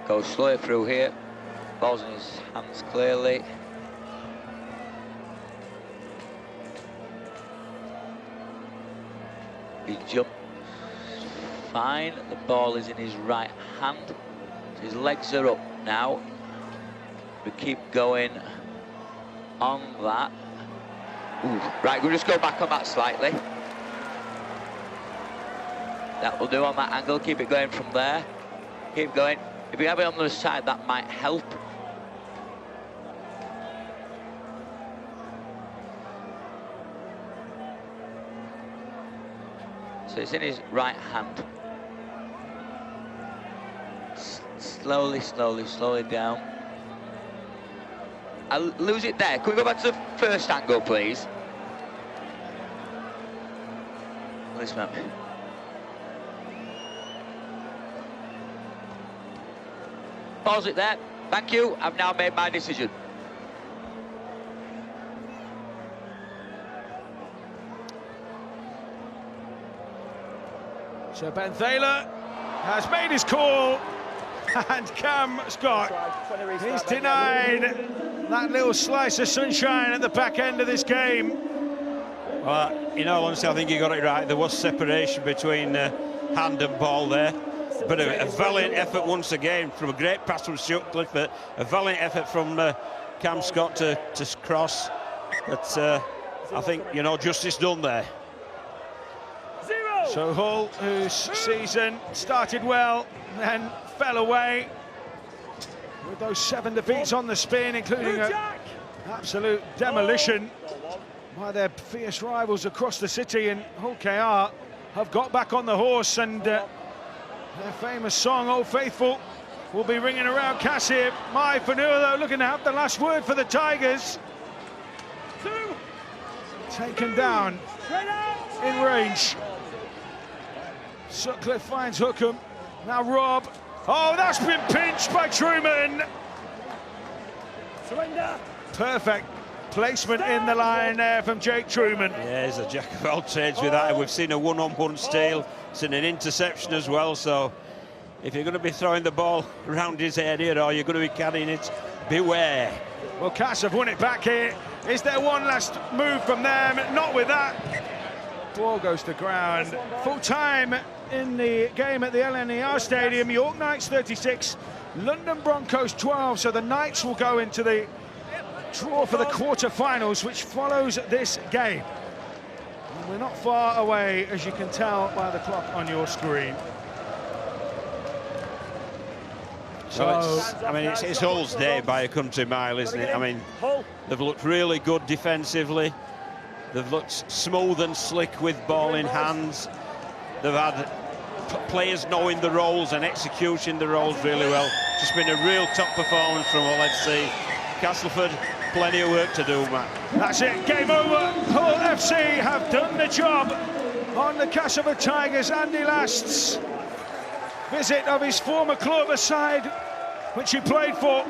Goes slowly through here. Ball's in his hands clearly. He jumped fine. The ball is in his right hand. His legs are up now. We keep going. on that. Ooh. Right, we'll just go back on that slightly. That will do on that angle. Keep it going from there. Keep going. If we have it on the other side, that might help. So it's in his right hand. Slowly, slowly, slowly down. I'll lose it there. Can we go back to the first angle, please? This one. Pause it there. Thank you. I've now made my decision. So Ben Thaler has made his call, and Cam Scott, he's denied that little slice of sunshine at the back end of this game. Well, in all honesty, I think you got it right. There was separation between hand and ball there. But a valiant effort once again from a great pass from Sutcliffe, but a valiant effort from Cam Scott to cross. But I think, you know, justice done there. So Hull, whose season started well, then fell away with those 7 defeats on the spin, including an absolute demolition by their fierce rivals across the city, and Hull KR have got back on the horse, and their famous song, Old Faithful, will be ringing around Cass here. Mai Fanua, though, looking to have the last word for the Tigers. Taken down in range. Sutcliffe finds Hookham. Now Rob. Oh, that's been pinched by Truman. Surrender. Perfect placement in the line there from Jake Truman. Yeah, he's a jack of all trades with that. We've seen a one-on-one steal, seen an interception as well. So if you're going to be throwing the ball around his area or you're going to be carrying it, beware. Well, Cass have won it back here. Is there one last move from them? Not with that. Ball goes to ground. Full time in the game at the LNER Stadium. York Knights 36, London Broncos 12. So the Knights will go into the draw for the quarter-finals, which follows this game. And we're not far away, as you can tell by the clock on your screen. So it's Hull's day by a country mile, isn't it? I mean, they've looked really good defensively. They've looked smooth and slick with ball in hands. They've had players knowing the roles and executing the roles really well. Just been a real top performance from Hull FC. Castleford, plenty of work to do, Matt. That's it, game over. Hull FC have done the job on the Castleford Tigers. Andy Last's visit of his former club, a side which he played for,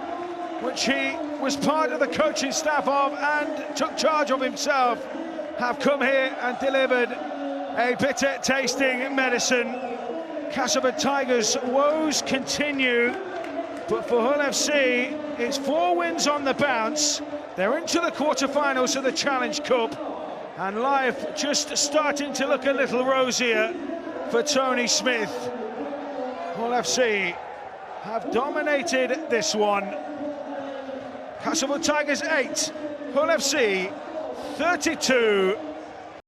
which he was part of the coaching staff of and took charge of himself, have come here and delivered a bitter tasting medicine. Castleford Tigers' woes continue, but for Hull FC, it's 4 wins on the bounce. They're into the quarter-finals of the Challenge Cup, and life just starting to look a little rosier for Tony Smith. Hull FC have dominated this one. Castleford Tigers 8, Hull FC 32.